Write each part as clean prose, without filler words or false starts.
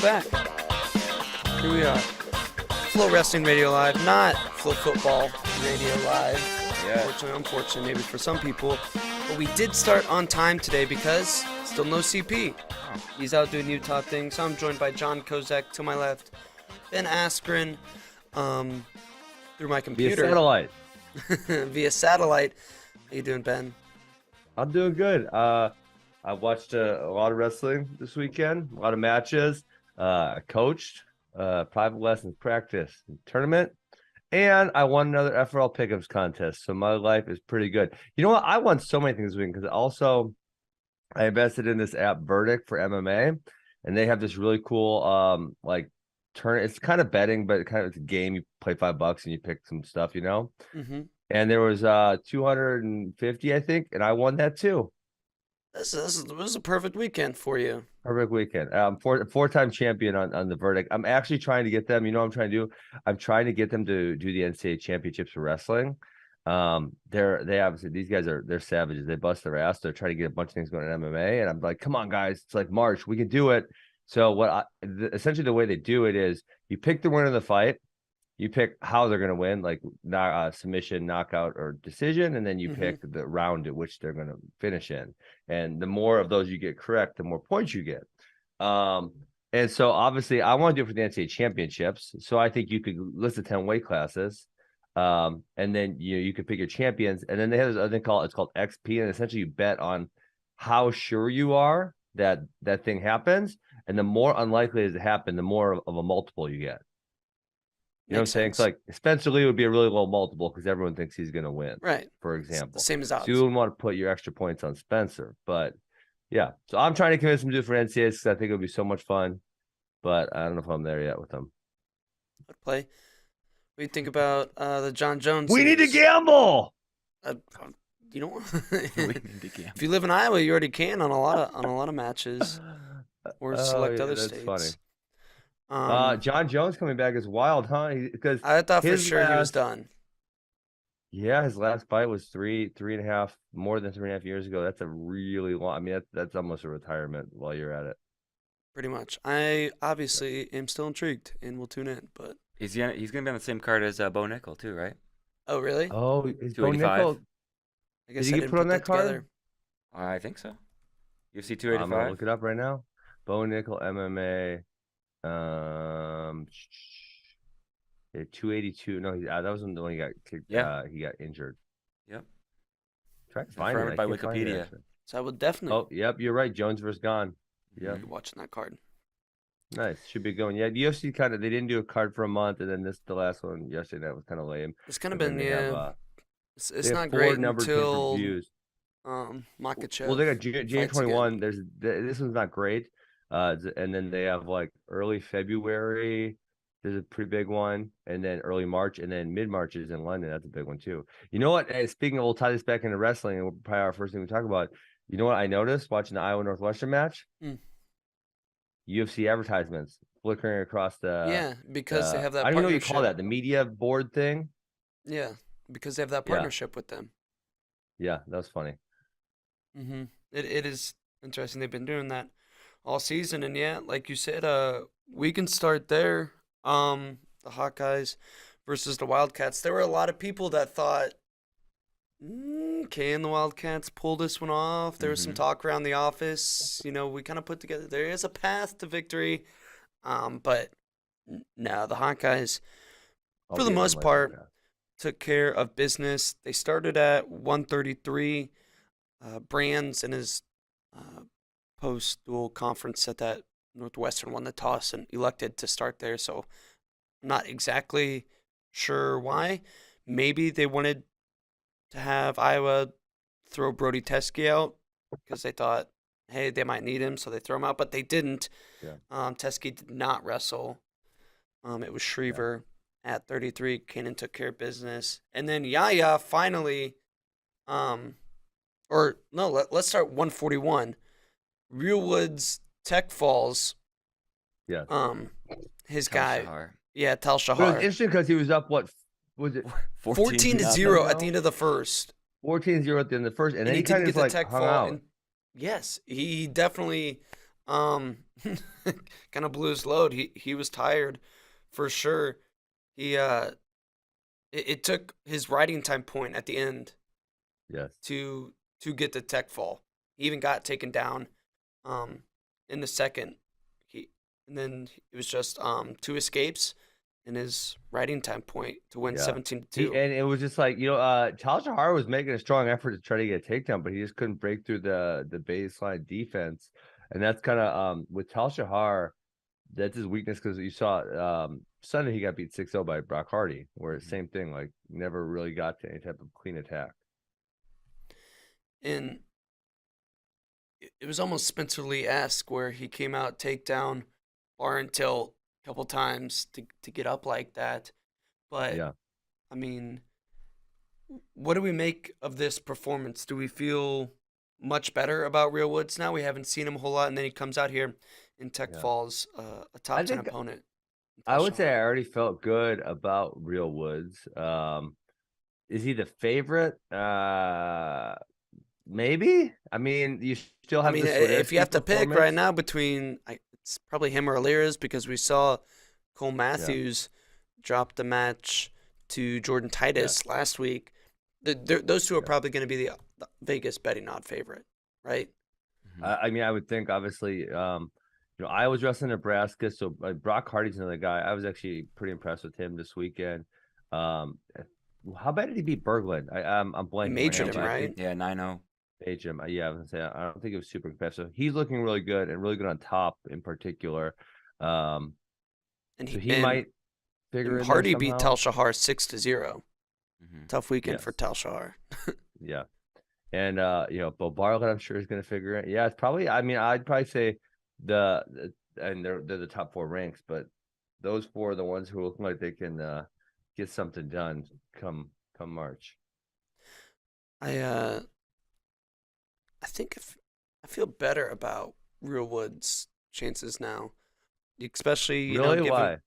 back. Here we are. FloWrestling Radio Live, not Flow Football Radio Live. Yeah. Fortunately, unfortunately, maybe for some people. But we did start on time today because still no CP. He's out doing Utah things. So I'm joined by Jon Kozak to my left, Ben Akren, through my computer. Via satellite. Via satellite. How you doing, Ben? I'm doing good. I watched a lot of wrestling this weekend, a lot of matches. I coached, private lessons, practice, tournament, and I won another FRL pickups contest. So my life is pretty good. You know what? I won so many things this weekend because also I invested in this app Verdict for MMA, and they have this really cool it's kind of betting, but it's a game. You play $5 and you pick some stuff, Mm-hmm. And there was 250, I think, and I won that too. This was a perfect weekend for you. Perfect weekend. Four-time champion on the Verdict. I'm actually trying to get them. You know what I'm trying to do? I'm trying to get them to do the NCAA championships for wrestling. They obviously, these guys they're savages. They bust their ass. They're trying to get a bunch of things going in MMA, and I'm like, come on, guys. It's like March. We can do it. So essentially the way they do it is you pick the winner of the fight. You pick how they're going to win, like submission, knockout, or decision, and then you pick the round at which they're going to finish in. And the more of those you get correct, the more points you get. And so obviously I want to do it for the NCAA championships. So I think you could list the 10 weight classes, and then you could pick your champions. And then they have this other thing it's called XP, and essentially you bet on how sure you are that thing happens. And the more unlikely it is to happen, the more of a multiple you get. You know what I'm saying? It's like Spencer Lee would be a really low multiple because everyone thinks he's going to win. Right. For example. Same as odds. So you wouldn't want to put your extra points on Spencer. But yeah. So I'm trying to convince him to do it for NCAAs because I think it would be so much fun. But I don't know if I'm there yet with them. I'd play. What do you think about the Jon Jones? We need to gamble. You don't want We need to gamble. If you live in Iowa, you already can on a lot of matches. Or select other that's states. Funny. Jon Jones coming back is wild, huh? Because I thought for sure he was done. Yeah, his last fight was more than 3.5 years ago. That's a really long. I mean, that's almost a retirement while you're at it. Pretty much. I obviously am still intrigued and will tune in, but He's gonna be on the same card as Bo Nickel too, right? oh really? Oh, is Bo 285. Nickel? I guess Did he I get didn't put on put that card? together. I think so. UFC I'm 285. gonna look it up right now. Bo Nickel MMA. 282. No, that wasn't the one he got kicked. Yeah. He got injured. Yep. Try to find it. Confirmed by I can't find it, Wikipedia. actually. So I would definitely Oh, yep, you're right. Jones versus Gone. Yeah, be watching that card. nice. Should be going. Yeah, the UFC they didn't do a card for a month, and then the last one yesterday that was kind of lame. It's kind of But then been they have, it's they have not 4 great numbered until pay-per-views. Makachev. Well, they got January fights 21. This one's not great. And then they have like early February. There's a pretty big one, and then early March, and then mid-March is in London. That's a big one too. You know what? Speaking of, we'll tie this back into wrestling, and we'll probably our first thing we talk about. You know what I noticed watching the Iowa Northwestern match? UFC advertisements flickering across the because they have that. I don't know what you partnership. call that. The media board thing. Yeah, because they have that partnership with them. Yeah, that was funny. Mm-hmm. It is interesting. They've been doing that all season, and yeah, like you said, we can start there. The Hawkeyes versus the Wildcats. There were a lot of people that thought, can the Wildcats pull this one off? There was some talk around the office. We kind of put together there is a path to victory, but no, the Hawkeyes, for the most part, took care of business. They started at 133. Brands in his post-dual conference said that Northwestern won the toss and elected to start there, so I'm not exactly sure why. Maybe they wanted to have Iowa throw Brody Teske out because they thought, hey, they might need him, so they throw him out, but they didn't. Yeah. Teske did not wrestle. It was Shriver at 33. Kanan took care of business. And then Yaya finally, let's start 141. Realwood's Tech Falls. Yeah. His Tal guy. Shahar. Yeah, Tal But it was Shahar. interesting because he was up, what was it? 14-0 at now? the end of the first. 14-0 at the end of the first, and then he he kind didn't of get the like tech hung fall. out. And yes, he definitely kind of blew his load. He was tired for sure. He it took his riding time point at the end Yes. to get the tech fall. He even got taken down in the second. And then it was just 2 escapes in his riding time point to win Yeah. 17-2. And it was just like, Tal Shahar was making a strong effort to try to get a takedown, but he just couldn't break through the baseline defense. And that's kind of with Tal Shahar, that's his weakness, because you saw Sunday he got beat 6-0 by Brock Hardy, where same thing, like never really got to any type of clean attack. And it was almost Spencer Lee-esque, where he came out, takedown, bar and tilt a couple times to get up like that. But, Yeah. I mean, what do we make of this performance? Do we feel much better about Real Woods now? We haven't seen him a whole lot, and then he comes out here in Tech Falls, a top 10 opponent. I would say I already felt good about Real Woods. Is he the favorite? Maybe. I mean, you still have. If you have to pick right now between, it's probably him or Alirez, because we saw Cole Matthews drop the match to Jordan Titus last week. Those two are probably going to be the Vegas betting odd favorite, right? I mean, I would think, obviously, I was wrestling Nebraska, so Brock Hardy's another guy. I was actually pretty impressed with him this weekend. How bad did he beat Berglund? I'm blanking. He major him, right? Yeah, 9-0. Major him. Yeah, I was gonna say, I don't think it was super competitive. So he's looking really good, and really good on top in particular. And he might figure it out. Hardy beat Tal Shahar 6-0. Tough weekend for Tal Shahar. Yeah. And Bo Bartlett, I'm sure, is going to figure it. Yeah, it's probably. I mean, I'd probably say and they're the top 4 ranks, but those 4 are the ones who look like they can get something done come March. I think I feel better about Real Woods' chances now, especially really why.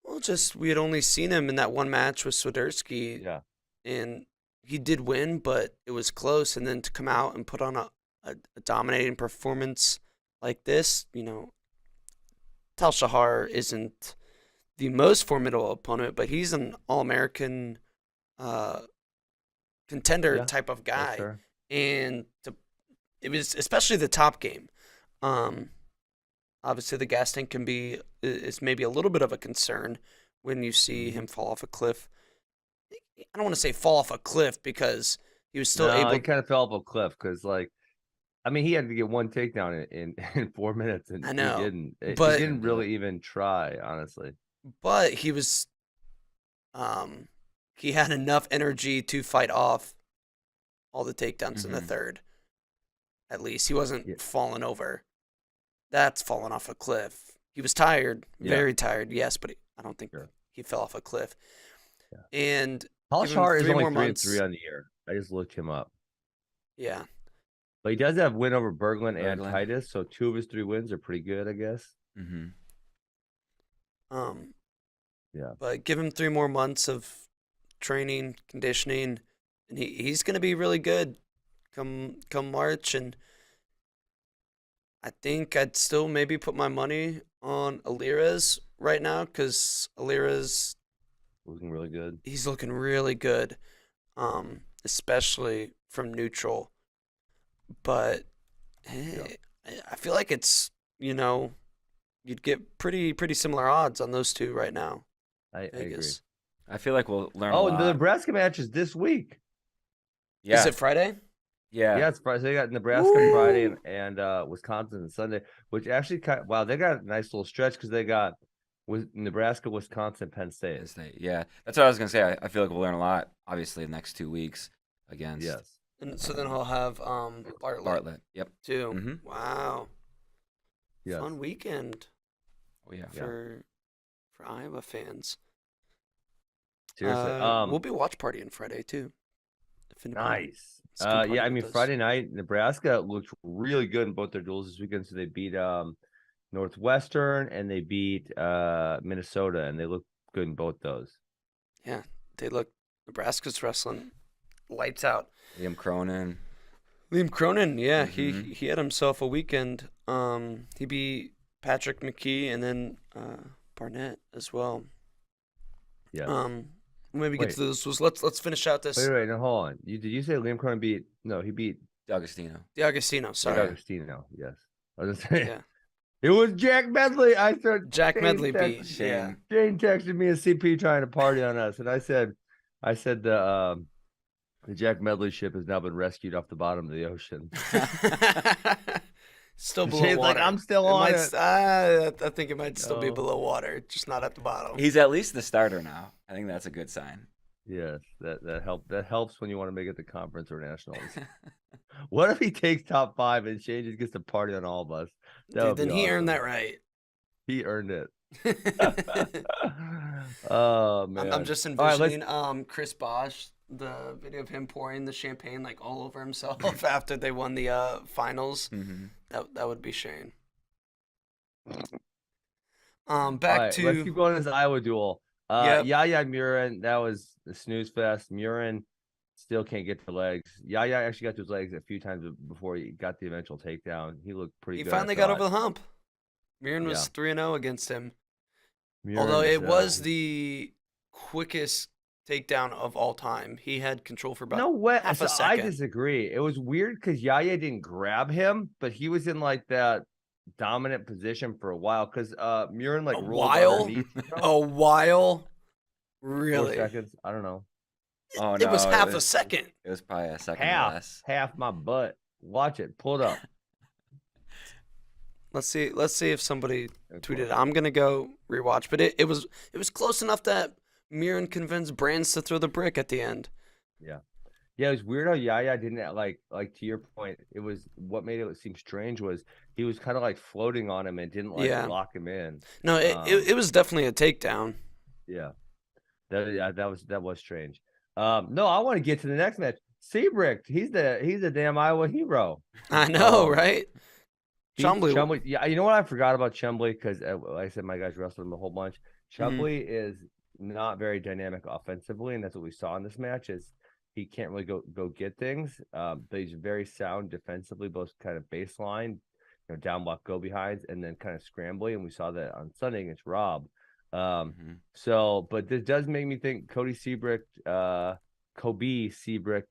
Well, just we had only seen him in that one match with Swiderski, and he did win, but it was close. And then to come out and put on a dominating performance like this, Tal Shahar isn't the most formidable opponent, but he's an All-American contender type of guy. Sure. And it was especially the top game. Obviously, the gas tank is maybe a little bit of a concern when you see him fall off a cliff. I don't want to say fall off a cliff, because he was still able. He kind of fell off a cliff because, he had to get one takedown in 4 minutes, and I know, he didn't. But he didn't really even try, honestly. But he was, he had enough energy to fight off all the takedowns in the third. At least he wasn't falling over. That's falling off a cliff. He was tired, very tired, yes, but I don't think he fell off a cliff. Yeah. And Tal Shahar is only 3-3 on the year. I just looked him up. Yeah. But he does have win over Berglund and Titus, so 2 of his 3 wins are pretty good, I guess. But give him 3 more months of training, conditioning, and he's going to be really good come March. And I think I'd still maybe put my money on Alirez right now, because Alirez looking really good. He's looking really good, especially from neutral. But I feel like it's, you'd get pretty similar odds on those two right now. I agree. I feel like we'll learn a lot. And the Nebraska match is this week. Yeah. Is it Friday? Yeah. Yeah, it's Friday. So they got Nebraska Friday and Wisconsin Sunday, which actually they got a nice little stretch, because they got Nebraska, Wisconsin, Penn State. Yeah, that's what I was gonna say. I feel like we'll learn a lot, obviously, the next 2 weeks against. Yes. And so then he'll have Bartlett. Yep. Too. Wow. Yes. Fun weekend. Oh yeah. For Iowa fans. Seriously. We'll be watch partying Friday too. Nice. Friday night, Nebraska looked really good in both their duels this weekend. So they beat Northwestern and they beat Minnesota, and they looked good in both those. Yeah, Nebraska's wrestling lights out. Liam Cronin. Liam Cronin, yeah, Mhm. he had himself a weekend. He beat Patrick McKee and then Barnett as well. Yes. Maybe get Wait. to those. Let's finish out this. Wait, no, hold on. Did you say Liam Cronin beat? No, he beat D'Agostino. D'Agostino, sorry. D'Agostino. Yes. I was just saying. Yeah. It was Jack Medley. I said Jack Shane Medley texted- beat. Shane. Yeah. Jane texted me a CP trying to party on us, and I said the Jack Medley ship has now been rescued off the bottom of the ocean. Still below Shane's water. like, I'm still on might, it. I think it might still be No. below water, just not at the bottom. He's at least the starter now. I think that's a good sign. Yes, that helps when you want to make it to conference or nationals. What if he takes top 5 and Shane just gets to party on all of us? Dude, then he earned awesome. that right. He earned it. Oh man! I'm just All right, envisioning Chris Bosh, the video of him pouring the champagne like all over himself after they won the finals. Mm-hmm. That would be Shane. Back all right, to let's keep going to this Iowa duel. Yep. Yaya Murin, that was the snooze fest. Murin still can't get to legs. Yaya actually got to his legs a few times before he got the eventual takedown. He looked pretty he good. finally got over the hump. Murin was Yeah. 3-0 against him. Murin Although is, it was the quickest takedown of all time. He had control for about no way. half a So I second. disagree. It was weird because Yaya didn't grab him, but he was in like that dominant position for a while because Murin like A rolled while? underneath. A while? 4 Really? seconds. I don't know. Oh, It was no, half a second. It was probably a second less. Half my butt. Watch it. Pull it up. Let's see if somebody tweeted. I'm gonna go rewatch, but it was close enough that Murin convinced Brands to throw the brick at the end. Yeah, it was weird how Yaya didn't like to your point. It was what made it seem strange was he was kind of like floating on him and didn't like lock him in. No, it was definitely a takedown. Yeah, that was strange. No, I want to get to the next match. Seabrick, he's a damn Iowa hero. I know, right? Chumbley, yeah, you know what I forgot about Chumbley because like I said, my guys wrestled him a whole bunch. Chumbley is not very dynamic offensively, and that's what we saw in this match. Is he can't really go get things, but he's very sound defensively, both kind of baseline, down block, go behinds, and then kind of scrambly. And we saw that on Sunday against Rob. So, but this does make me think Kobe Seabrick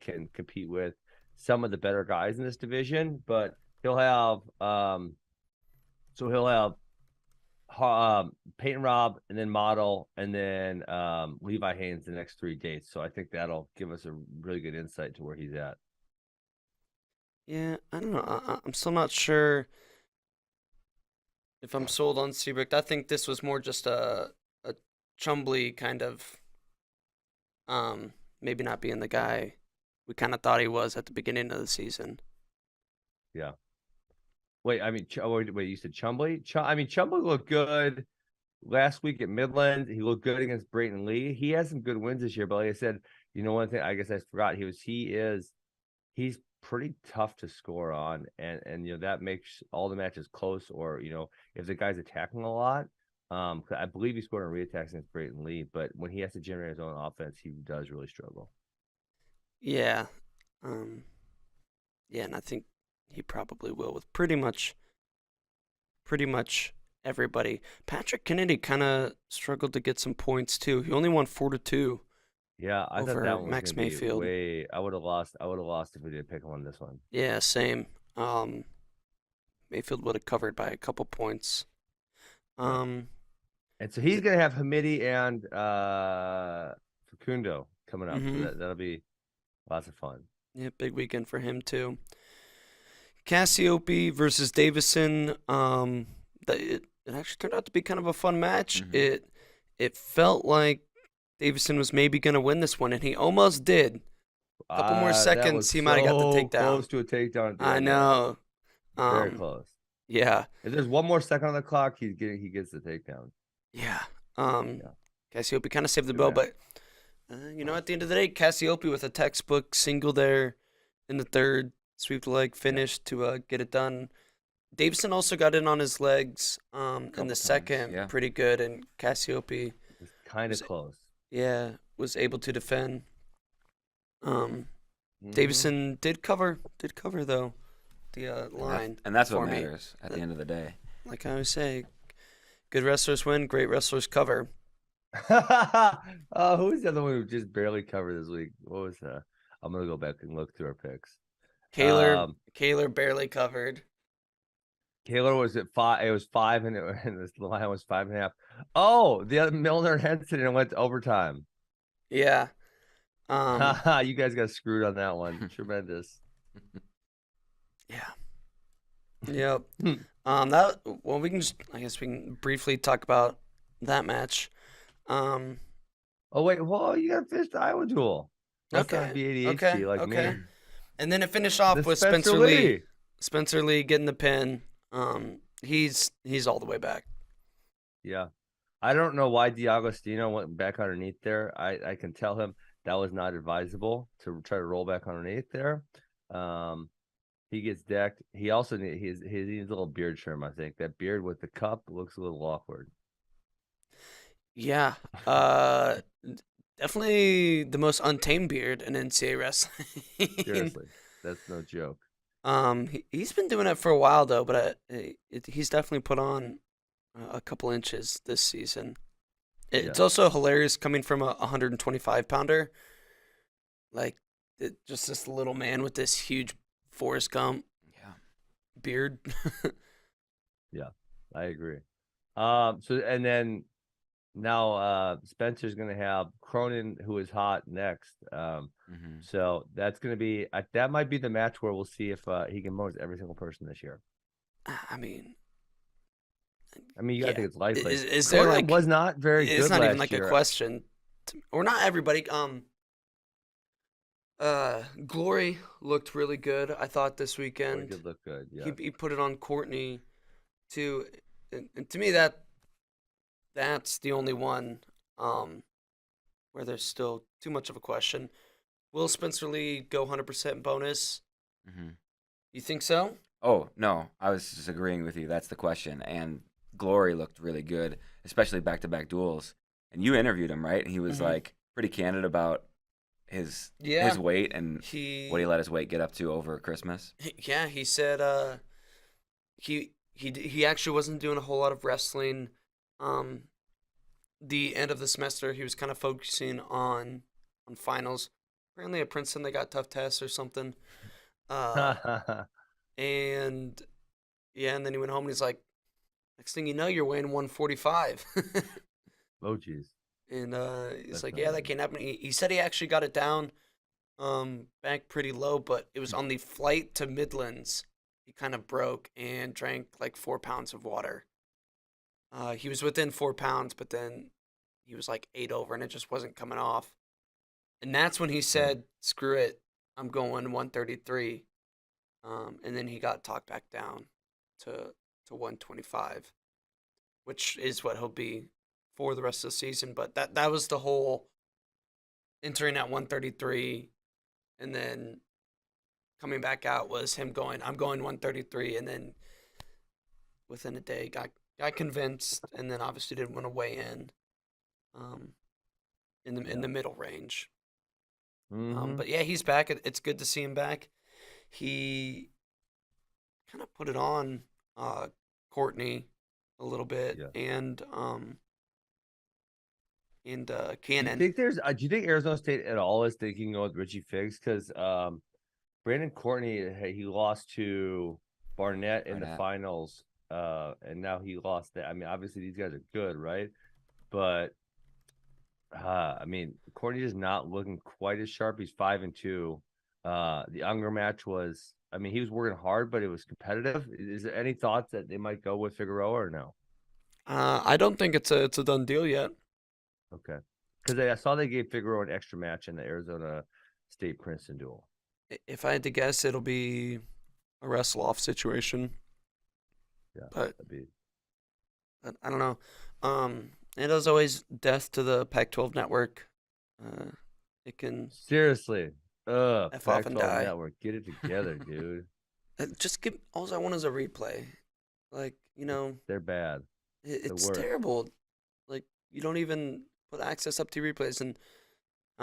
can compete with some of the better guys in this division, but he'll have Peyton Robb and then Model and then Levi Haynes the next 3 dates. So I think that'll give us a really good insight to where he's at. Yeah, I don't know. I'm still not sure if I'm sold on Seabrick. I think this was more just a Chumbley kind of maybe not being the guy we kind of thought he was at the beginning of the season. Yeah. Wait, you said Chumbley? Chumbley looked good last week at Midland. He looked good against Brayton Lee. He has some good wins this year, but like I said, one thing I guess I forgot, he's pretty tough to score on, and that makes all the matches close, or if the guy's attacking a lot. I believe he scored on reattacks against Brayton Lee, but when he has to generate his own offense, he does really struggle. Yeah. Yeah, and I think he probably will with pretty much everybody. Patrick Kennedy kind of struggled to get some points too. He only won 4-2. Yeah, I thought over that one was Max gonna be Mayfield. I would have lost if we didn't pick him on this one. Yeah, same. Mayfield would have covered by a couple points. And so he's gonna have Hamidi and Facundo coming up. Mhm. So that'll be lots of fun. Yeah, big weekend for him too. Cassiope versus Davison. It actually turned out to be kind of a fun match. Mhm. It felt like Davison was maybe going to win this one, and he almost did. A couple more That seconds, was he might have got the so takedown. Close to a takedown. At the I end. know. Very close. Yeah. If there's one more second on the clock, he gets the takedown. Yeah. Yeah. Cassiope kind of saved the Too bell, bad. but at the end of the day, Cassiope with a textbook single there in the third, sweep the leg finish to get it done. Davison also got in on his legs in the times, second, yeah. pretty good, and Cassiope, It's kind of close. was able to defend. Davison did cover though the line, and that's what for me. matters at the end of the day. Like I always say, good wrestlers win, great wrestlers cover. Oh, who's the other one who just barely covered this week? What was that? I'm gonna go back and look through our picks. Kaler barely covered. Kaler was at 5. It was 5, and the line was 5.5. Oh, the other Milner and Henson, and it went to overtime. Yeah. You guys got screwed on that one. Tremendous. Yeah. Yep. Hmm. We can just, I guess we can briefly talk about that match. Oh wait, well, you got to finish the Iowa duel. That's Okay. not be ADHD Okay. like Okay. me. And then it finished off The with Spencer Lee. Spencer Lee getting the pin. He's all the way back. Yeah. I don't know why D'Agostino went back underneath there. I can tell him that was not advisable to try to roll back underneath there. He gets decked. He also needs a little beard trim, I think. That beard with the cup looks a little awkward. Yeah. Definitely the most untamed beard in NCAA wrestling. Seriously. That's no joke. He's been doing it for a while though, but he's definitely put on a couple inches this season. It's also hilarious coming from a 125-pounder, like just this little man with this huge Forrest Gump beard. Yeah, I agree. So and then now Spencer's gonna have Cronin, who is hot, next. So that's gonna be that might be the match where we'll see if he can mow every single person this year. I mean, you gotta think it's likely. Is there Cronin was not very good. It's not even last like year. a question, or not everybody. Glory looked really good. I thought this weekend. Did look good. Yeah. He put it on Courtney, too, and to me that's the only one where there's still too much of a question. Will Spencer Lee go 100% bonus? You think so? Oh, no. I was just agreeing with you. That's the question. And Glory looked really good, especially back-to-back duels. And you interviewed him, right? And he was like pretty candid about his weight and what he let his weight get up to over Christmas. Yeah, he said he actually wasn't doing a whole lot of wrestling. The end of the semester, he was kind of focusing on finals. Apparently at Princeton, they got tough tests or something. And then he went home and he's like, next thing you know, you're weighing 145. Oh, jeez. And he's like, that can't happen. He said he actually got it down back pretty low, but it was on the flight to Midlands. He kind of broke and drank like 4 pounds of water. He was within 4 pounds, but then he was like 8 over, and it just wasn't coming off. And that's when he said, screw it, I'm going 133. And then he got talked back down to 125, which is what he'll be for the rest of the season. But that was the whole entering at 133 and then coming back out was him going, I'm going 133, and then within a day got convinced, and then obviously didn't want to weigh in the middle range. But yeah, he's back. It's good to see him back. He kind of put it on Courtney a little bit, and Cannon. Do you think Arizona State at all is thinking of Richie Figs? Because Brandon Courtney, he lost to Barnett in the finals, and now he lost that. I mean, obviously these guys are good, right? But Courtney is not looking quite as sharp. He's 5-2. The Unger match was, he was working hard, but it was competitive. Is there any thoughts that they might go with Figueroa or no? I don't think it's a done deal yet. Okay, because I saw they gave Figueroa an extra match in the Arizona State Princeton duel. If I had to guess, it'll be a wrestle-off situation. Yeah, but I don't know. It is always death to the Pac-12 network. It can seriously. F off and die. Network, get it together, dude. Just give. All I want is a replay. Like, they're bad. It's terrible. Like, you don't even put access up to replays, and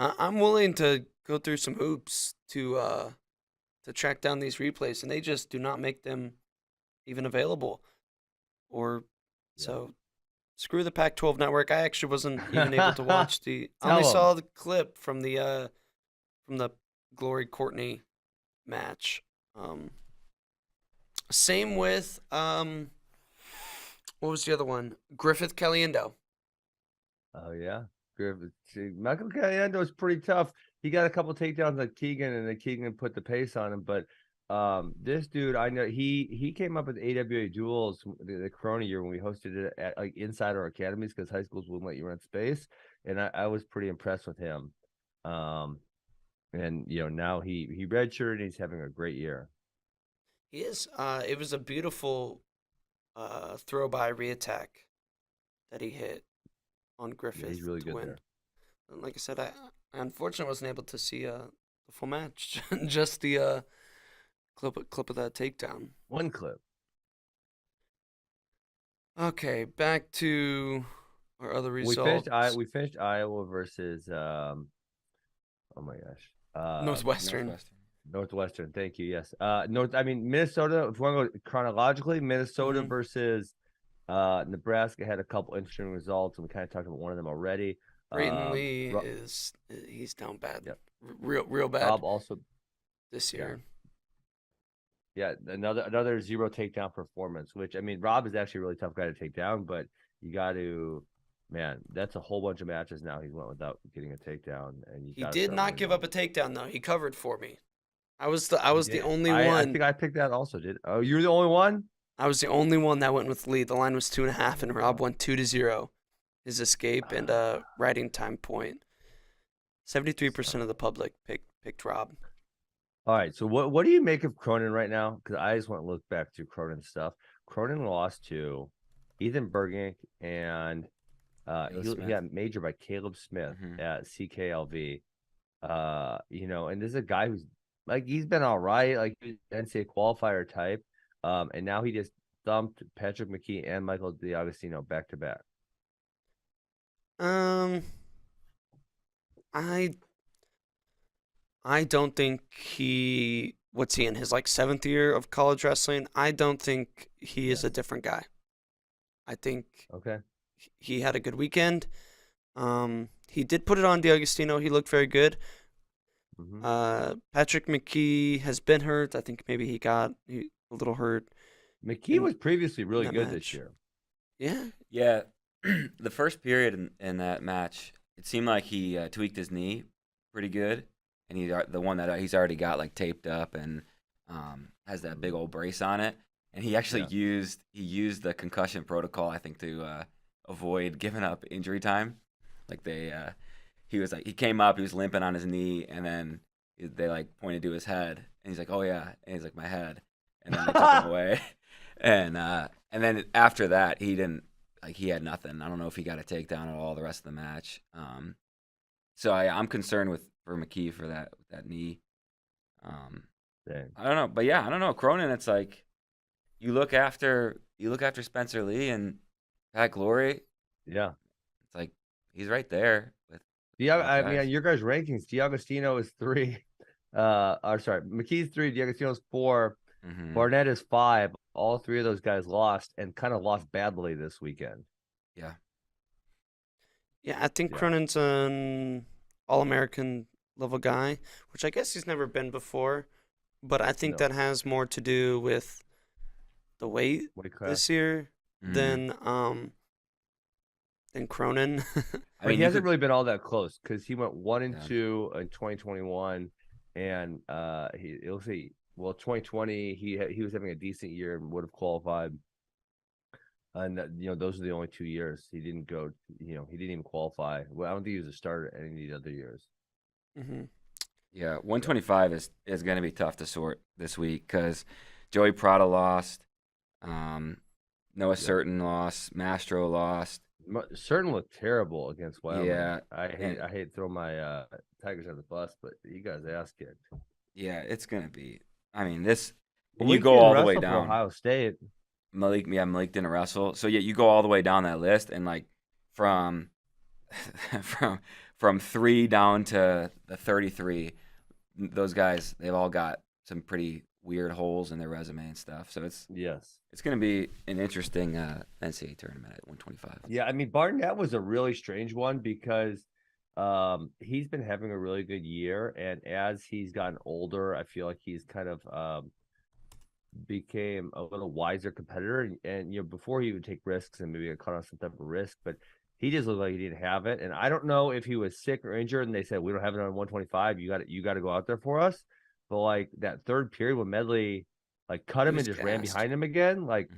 I'm willing to go through some hoops to track down these replays, and they just do not make them even available. Or so screw the Pac-12 network. I actually wasn't even able to watch I only saw the clip from the Glory Courtney match. Same with what was the other one? Griffith Caliendo. Oh yeah, Griffith. Michael Caliendo is pretty tough. He got a couple takedowns on Keegan, and then Keegan put the pace on him. But this dude, I know he came up with AWA duels the Corona year when we hosted it at like inside our academies because high schools wouldn't let you rent space, and I was pretty impressed with him. And now he redshirted and he's having a great year. He is. It was a beautiful throw by reattack that he hit on Griffith. Yeah, he's really good win. there. And like I said, I unfortunately wasn't able to see the full match, just the clip of that takedown. One clip. Okay, back to our other results. We finished Iowa versus oh my gosh, Northwestern. Thank you. Yes. Minnesota. If we want to go chronologically, Minnesota versus Nebraska had a couple interesting results, and we kind of talked about one of them already. Brayton Lee he's down bad. Yep. Real bad. Rob also this year. Yeah, another 0 takedown performance, which Rob is actually a really tough guy to take down, but you got to, man, that's a whole bunch of matches now he's went without getting a takedown, and he did not give up a takedown though. He covered for me. I was the only one. I think I picked that also. Oh, you're the only one? I was the only one that went with lead. The line was 2.5, and Rob went 2-0. His escape and riding time point. 73% of the public picked Rob. All right, so what do you make of Cronin right now? Because I just want to look back to Cronin stuff. Cronin lost to Ethan Bergink, and he got majored by Caleb Smith at CKLV. And this is a guy who's like, he's been all right, like NCAA qualifier type, and now he just thumped Patrick McKee and Michael D'Agostino back to back. I don't think what's he in his like 7th year of college wrestling? I don't think he is a different guy. I think he had a good weekend. He did put it on D'Agostino. He looked very good. Patrick McKee has been hurt. I think maybe he got a little hurt. McKee was previously really good this year. Yeah. Yeah. The first period in that match, it seemed like he tweaked his knee pretty good. And the one that he's already got like taped up and has that big old brace on it. And he actually used the concussion protocol, I think, to avoid giving up injury time. Like he came up, he was limping on his knee, and then they like pointed to his head, and he's like, "Oh yeah," and he's like, "My head," and then they took him away. And then after that, he had nothing. I don't know if he got a takedown at all the rest of the match. So I'm concerned for McKee for that knee. I don't know, but yeah, I don't know. Cronin, it's like you look after Spencer Lee and Pat Glory. Yeah, it's like he's right there with. Your guys' rankings. D'Agostino is 3. McKee's 3. D'Agostino's 4. Barnett is 5. All 3 of those guys lost and kind of lost badly this weekend. Yeah. Yeah, I think Cronin's an All-American level guy, which I guess he's never been before, but I think that has more to do with the weight this year than Cronin. He hasn't really been all that close because he went 1-2 in 2021, and he'll see. Well, 2020 he was having a decent year and would have qualified. And those are the only 2 years he didn't go. He didn't even qualify. Well, I don't think he was a starter any of the other years. Yeah, 125 is going to be tough to sort this week because Joey Prada lost, Noah Certain lost, Mastro lost. Certain looked terrible against Wyoming. Yeah, I hate throwing my Tigers on the bus, but you guys ass kicked. Yeah, it's going to be. You go all the way down. Ohio State. Malik didn't wrestle. So yeah, you go all the way down that list, and like from from 3 down to the 33, those guys, they've all got some pretty weird holes in their resume and stuff. So it's going to be an interesting NCAA tournament at 125. Yeah, I mean, Barnett was a really strange one because he's been having a really good year, and as he's gotten older, I feel like he's kind of became a little wiser competitor. And before he would take risks and maybe get caught on some type of risk, but he just looked like he didn't have it. And I don't know if he was sick or injured, and they said we don't have it on 125. You got to go out there for us. But like that third period when Medley like cut him and just ran behind him again, like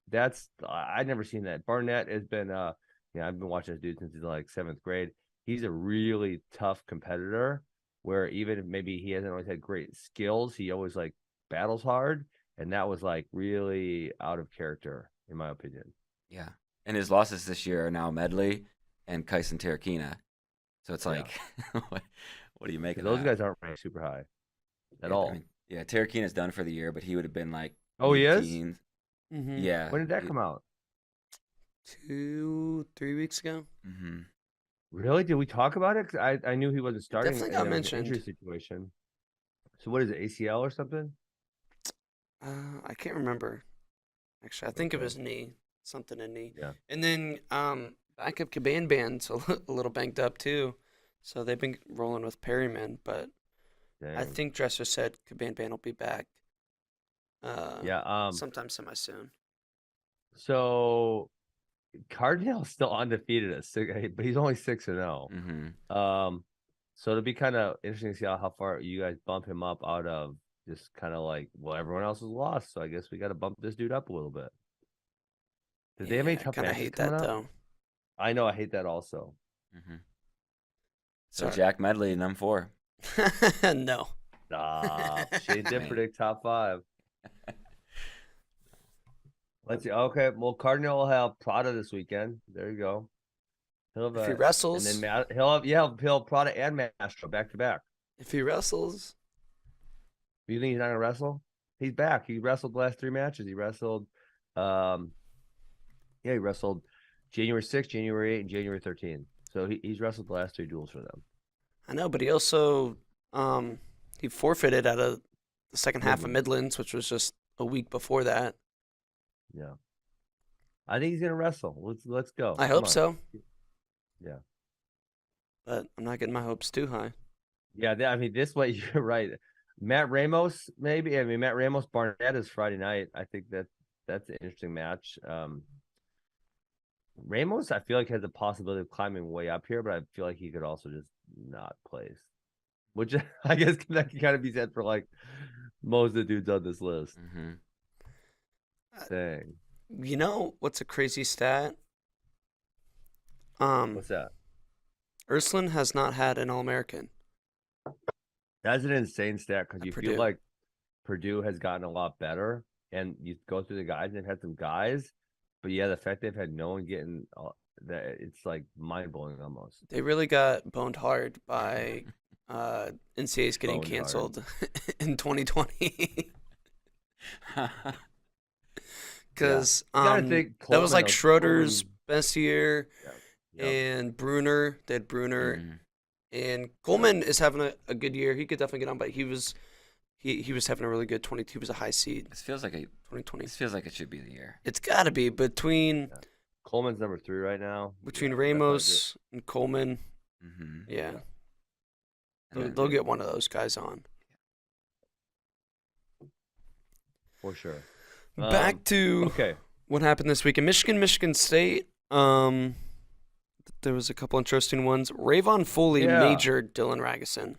that's I've never seen that. Barnett has been I've been watching this dude since he's like 7th grade. He's a really tough competitor where even if maybe he hasn't always had great skills, he always like battles hard. And that was like really out of character, in my opinion. Yeah. And his losses this year are now Medley and Kyson Terrakina. So it's like, what do you make of those guys aren't ranked super high at all. I mean, Terrakina's done for the year, but he would have been like, he is? Mm-hmm. Yeah. When did that come out? 2-3 weeks ago. Mm-hmm. Really? Did we talk about it? Because I knew he wasn't starting. Definitely got mentioned. Injury situation. So what is it? ACL or something? I can't remember. Actually, I think it was knee, something in knee. Yeah. And then backup Caban's a little banged up too, so they've been rolling with Perryman. But I think Dresser said Caban will be back. Sometime semi soon. So Cardinale's still undefeated at 6, but he's only 6-0. Mm-hmm. So it'll be kind of interesting to see how far you guys bump him up out of. Just kind of like, well, everyone else is lost, so I guess we got to bump this dude up a little bit. Did they have any tough matches? I hate that though. I know, I hate that also. Mm-hmm. So Jack Medley in M4. No. Shane did predict top 5. Let's see. Okay, well, Cardinal will have Prada this weekend. There you go. If he wrestles, and then he'll have Prada and Mastro back to back. If he wrestles. You think he's not gonna wrestle? He's back. He wrestled the last 3 matches. He wrestled, he wrestled January 6th, January 8th, and January 13th. So he's wrestled the last 3 duels for them. I know, but he also he forfeited out of the second half of Midlands, which was just a week before that. Yeah, I think he's gonna wrestle. Let's go. I hope so. Yeah, but I'm not getting my hopes too high. Yeah, I mean, this way you're right. Matt Ramos, maybe. I mean, Matt Ramos Barnett is Friday night. I think that's an interesting match. Ramos, I feel like has a possibility of climbing way up here, but I feel like he could also just not place, which I guess that can kind of be said for like most of the dudes on this list. Mm-hmm. Dang. You know what's a crazy stat? What's that? Ursuline has not had an All-American. That's an insane stat because you feel like Purdue has gotten a lot better, and you go through the guys and they've had some guys, but the fact they've had no one getting that, it's like mind blowing almost. They really got boned hard by NCAA's getting canceled in 2020. Because that was like Schroeder's best year, and Bruner. They had Bruner. Mm-hmm. And Coleman is having a good year. He could definitely get on, but he was having a really good 22. He was a high seed. This feels like 2020. This feels like it should be the year. It's got to be between. Yeah. Coleman's number 3 right now. Between Ramos and Coleman. Mm-hmm. Yeah. They'll get one of those guys on. For sure. Back to what happened this week in Michigan State. There was a couple interesting ones. Rayvon Foley majored Dylan Ragusin.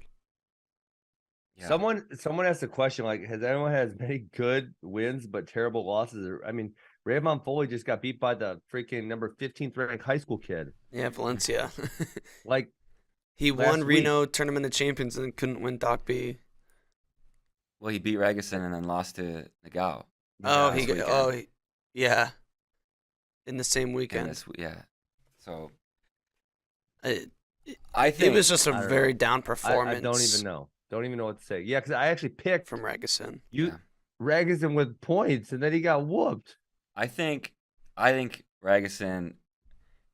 Yeah. Someone asked a question like, has anyone had as many good wins but terrible losses? I mean, Rayvon Foley just got beat by the freaking number 15th ranked high school kid. Yeah, Valencia. Like he won Reno Tournament of Champions and couldn't win Doc B. Well, he beat Ragusin and then lost to Nagao. Yeah. In the same weekend. So I think it was just a very down performance. I don't even know. Don't even know what to say. Yeah, because I actually picked from Ragusin. Ragusin with points, and then he got whooped. I think Ragusin,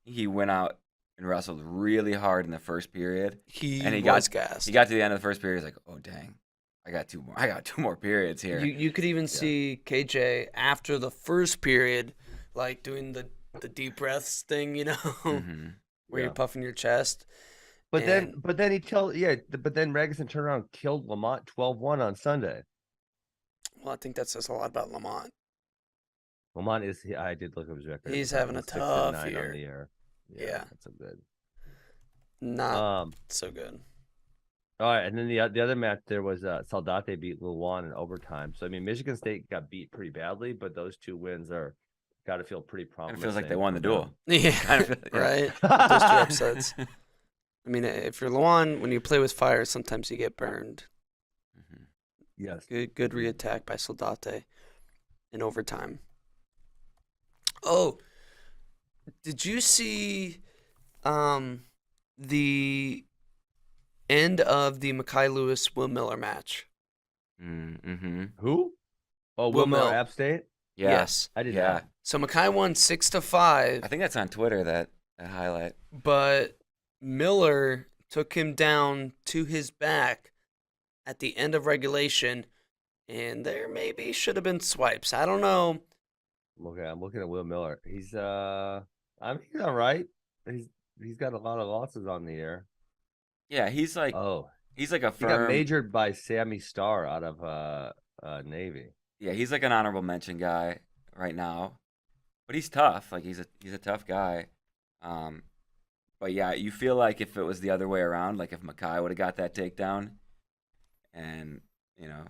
he went out and wrestled really hard in the first period. He was gassed. He got to the end of the first period. He's like, oh dang, I got two more periods here. You could even see KJ after the first period, like doing the deep breaths thing, where you're puffing your chest. But then he killed. Yeah, but then Regison turned around and killed Lamont 12-1 on Sunday. Well, I think that says a lot about Lamont. Lamont is. I did look at his record. He's having a tough year. On the year. Yeah, that's so good. Not so good. All right, and then the other match there was Saldate beat Luwan in overtime. So I mean, Michigan State got beat pretty badly, but those 2 wins are got to feel pretty promising. It feels like they won the duel. Yeah, right. Those 2 upsets. I mean, if you're Luwan, when you play with fire, sometimes you get burned. Mm-hmm. Yes. Good reattack by Saldate in overtime. Oh, did you see the end of the Mekhi Lewis-Will Miller match? Mm-hmm. Who? Oh, Will Miller, App State? Yeah. Yes. I did not. So Mekhi won 6-5. I think that's on Twitter, that highlight. But Miller took him down to his back at the end of regulation, and there maybe should have been swipes. I don't know. Okay, I'm looking at Will Miller. He's he's all right. He's got a lot of losses on the year. Yeah, he's like a firm. He got majored by Sammy Starr out of Navy. Yeah, he's like an honorable mention guy right now, but he's tough. Like he's a tough guy. But yeah, you feel like if it was the other way around, like if Mekhi would have got that takedown, and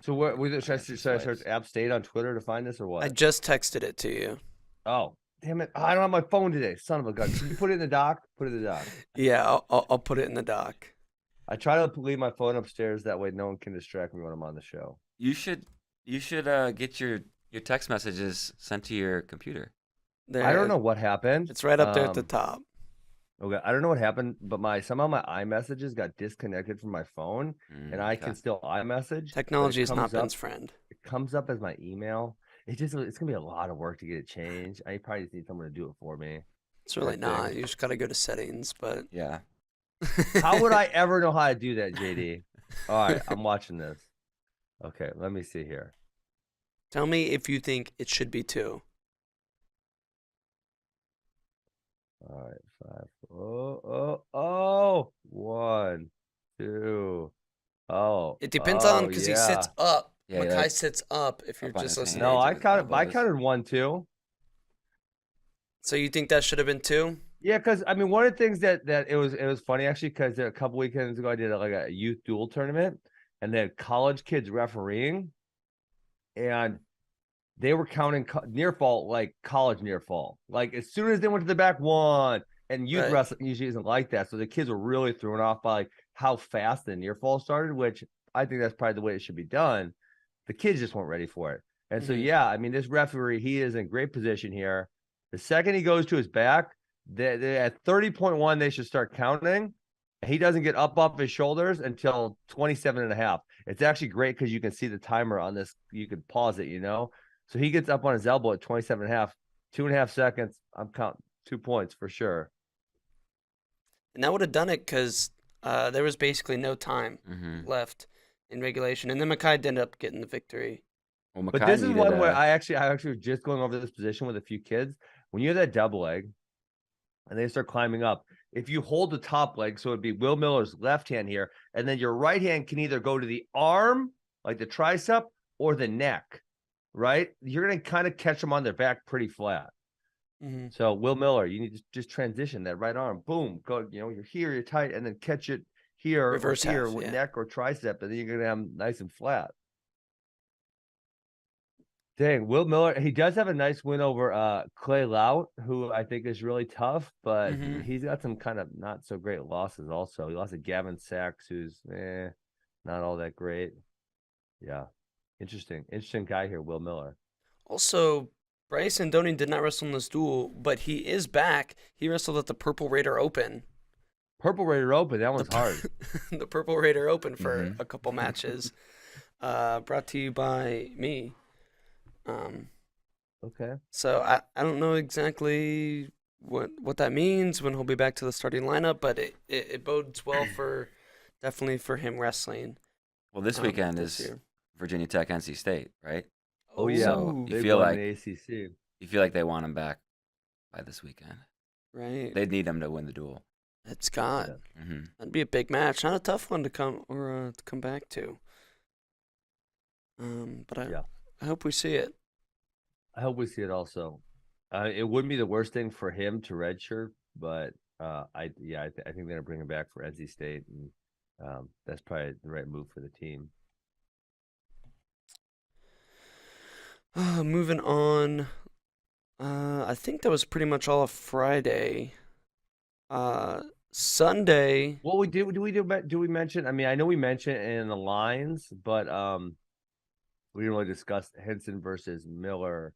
So what? Should I search App State on Twitter to find this or what? I just texted it to you. Oh, damn it! I don't have my phone today. Son of a gun! Can you put it in the doc? Put it in the doc. Yeah, I'll put it in the doc. I try to leave my phone upstairs. That way, no one can distract me when I'm on the show. You should get your text messages sent to your computer. I don't know what happened. It's right up there at the top. Okay, I don't know what happened, but somehow my iMessages got disconnected from my phone, and I can still iMessage. Technology is not Ben's friend. It comes up as my email. It's gonna be a lot of work to get it changed. I probably just need someone to do it for me. It's really not. You just gotta go to settings, but yeah. How would I ever know how to do that, JD? All right, I'm watching this. Okay, let me see here. Tell me if you think it should be 2. All right, 5. Oh, 1, 2. Oh, it depends on because he sits up. Yeah, Mekhi sits up. If you're just listening. No, I counted 1, 2. So you think that should have been 2? Yeah, because I mean, one of the things that it was funny actually, because a couple weekends ago I did a youth duel tournament, and they had college kids refereeing, and they were counting near fall like college near fall. Like as soon as they went to the back, 1. And youth wrestling usually isn't like that, so the kids were really thrown off by how fast the near fall started, which I think that's probably the way it should be done. The kids just weren't ready for it, and so yeah, I mean, this referee, he is in great position here. The second he goes to his back, they at 30.1, they should start counting. He doesn't get up off his shoulders until 27.5. It's actually great because you can see the timer on this. You can pause it, So he gets up on his elbow at 27.5, 2.5 seconds. I'm counting 2 points for sure. And that would have done it because there was basically no time left in regulation. And then Mekhi ended up getting the victory. Well, but this is one where I actually was just going over this position with a few kids. When you have that double leg and they start climbing up, if you hold the top leg, so it'd be Will Miller's left hand here, and then your right hand can either go to the arm, like the tricep, or the neck, right? You're going to kind of catch them on their back pretty flat. Mm-hmm. So Will Miller, you need to just transition that right arm, boom, go. You're here, you're tight, and then catch it here, reverse or here, half, with neck or tricep, and then you're gonna have them nice and flat. Dang, Will Miller, he does have a nice win over Clay Lout, who I think is really tough, but he's got some kind of not so great losses also. He lost to Gavin Sachs, who's not all that great. Yeah, interesting guy here, Will Miller. Also, Bryce Andoni did not wrestle in this duel, but he is back. He wrestled at the Purple Raider Open. Purple Raider Open, that one's hard. The Purple Raider Open for a couple matches. Brought to you by me. Okay. So I don't know exactly what that means when he'll be back to the starting lineup, but it bodes well for definitely for him wrestling. Well, this weekend is year. Virginia Tech, NC State, right? Oh yeah, so you feel like ACC. You feel like they want him back by this weekend, right? They'd need him to win the duel. It's got that'd be a big match, not a tough one to come back to. But I hope we see it. I hope we see it also. It wouldn't be the worst thing for him to redshirt, but I think they're gonna bring him back for NC State, and that's probably the right move for the team. Moving on, I think that was pretty much all of Friday. Sunday. What do we mention? I mean, I know we mentioned it in the lines, but we didn't really discuss Henson versus Milner.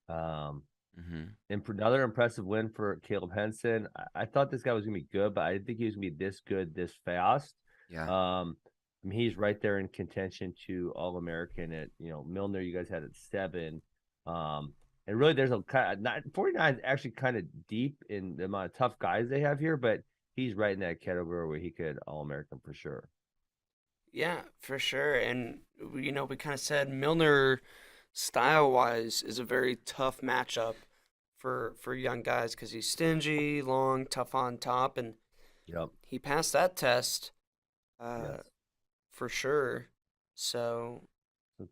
Another impressive win for Caleb Henson. I thought this guy was gonna be good, but I didn't think he was gonna be this good this fast. Yeah. I mean, he's right there in contention to All-American at Milner. You guys had at 7. And really, there's a kind of 49 is actually kind of deep in the amount of tough guys they have here, but he's right in that category where he could All-American for sure. Yeah, for sure. And we kind of said Milner, style-wise, is a very tough matchup for young guys because he's stingy, long, tough on top, and he passed that test. Yes. For sure. So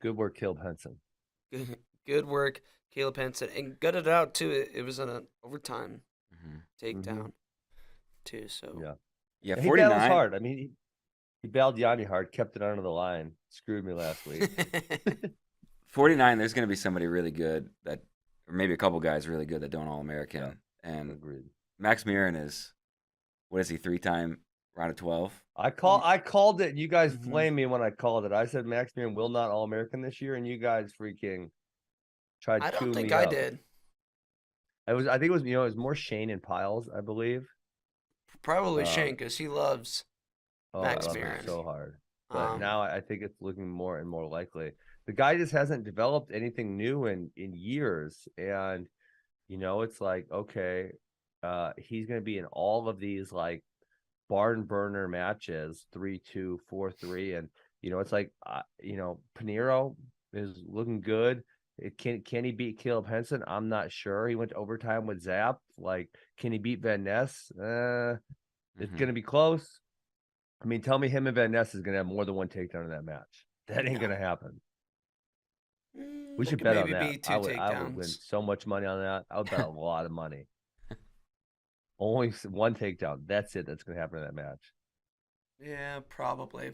good work, Caleb Henson. Good work, Caleb Henson, and gutted it out too. It was an overtime takedown too. So yeah, 49 he battled hard. I mean, he battled Yanni hard, kept it under the line. Screwed me last week. 49. There's going to be somebody really good or maybe a couple guys really good that don't All-American. Yeah, and agreed. Max Mirren is, what is he? 3-time round of 12. I called it. You guys flamed me when I called it. I said Max Mirren will not All-American this year, and you guys freaking tried to. I don't think I did. I think it was it was more Shane and Piles, I believe. Probably Shane because he loves Max Mirren so hard. But now I think it's looking more and more likely. The guy just hasn't developed anything new in years, and it's like okay, he's gonna be in all of these like barn burner matches, 3-2, 4-3, and it's like Pinheiro is looking good. Can he beat Caleb Henson? I'm not sure. He went to overtime with Zap. Like, can he beat Van Ness? It's gonna be close. I mean, tell me him and Van Ness is gonna have more than one takedown in that match. That ain't gonna happen. We should bet on that. I would win so much money on that. I would bet a lot of money. Only one takedown. That's it. That's going to happen in that match. Yeah, probably.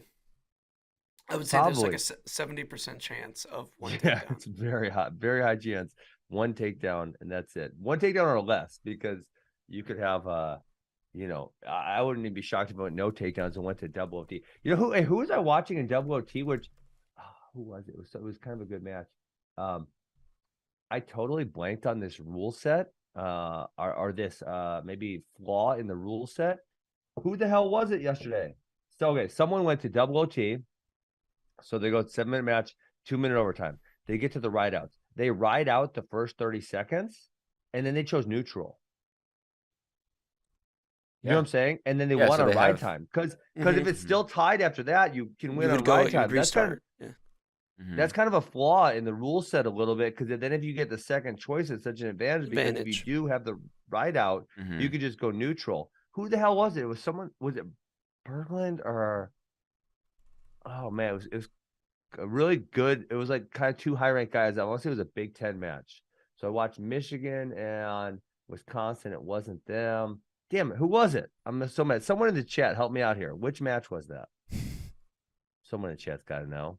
I would say there's like a 70% chance of one takedown. Yeah, it's very high chance. One takedown, and that's it. One takedown or less, because you could have, I wouldn't even be shocked if it went no takedowns and went to double OT. Who was I watching in double OT? Which, who was it? It was kind of a good match. I totally blanked on this rule set. Or this maybe flaw in the rule set. Who the hell was it yesterday? So someone went to double OT. So they go 7-minute match, 2-minute overtime. They get to the ride outs. They ride out the first 30 seconds, and then they chose neutral. You know what I'm saying? And then they won on ride time. Because if it's still tied after that, you can win on ride time. That's kind of a flaw in the rule set a little bit, because then if you get the second choice, it's such an advantage. Because if you do have the ride out, you could just go neutral. Who the hell was it? It was someone. Was it Berglund or? Oh man, it was a really good. It was like kind of two high-ranked guys. I want to say it was a Big Ten match. So I watched Michigan and Wisconsin. It wasn't them. Damn it, who was it? I'm so mad. Someone in the chat, help me out here. Which match was that? Someone in the chat's got to know.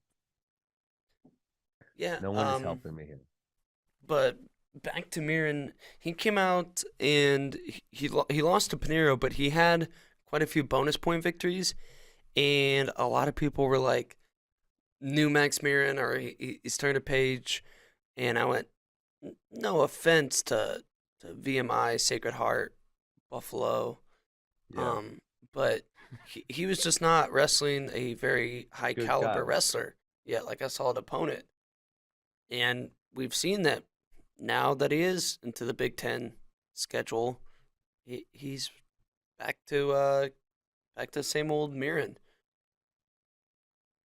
Yeah, no one is helping me here. But back to Mirren, he came out and he lost to Pinheiro, but he had quite a few bonus point victories, and a lot of people were like, "New Max Mirren," or he's turned a page, and I went, "No offense to VMI, Sacred Heart, Buffalo, but he was just not wrestling a very high caliber wrestler yet, like a solid opponent." And we've seen that now that he is into the Big Ten schedule, he's back to same old Mirren.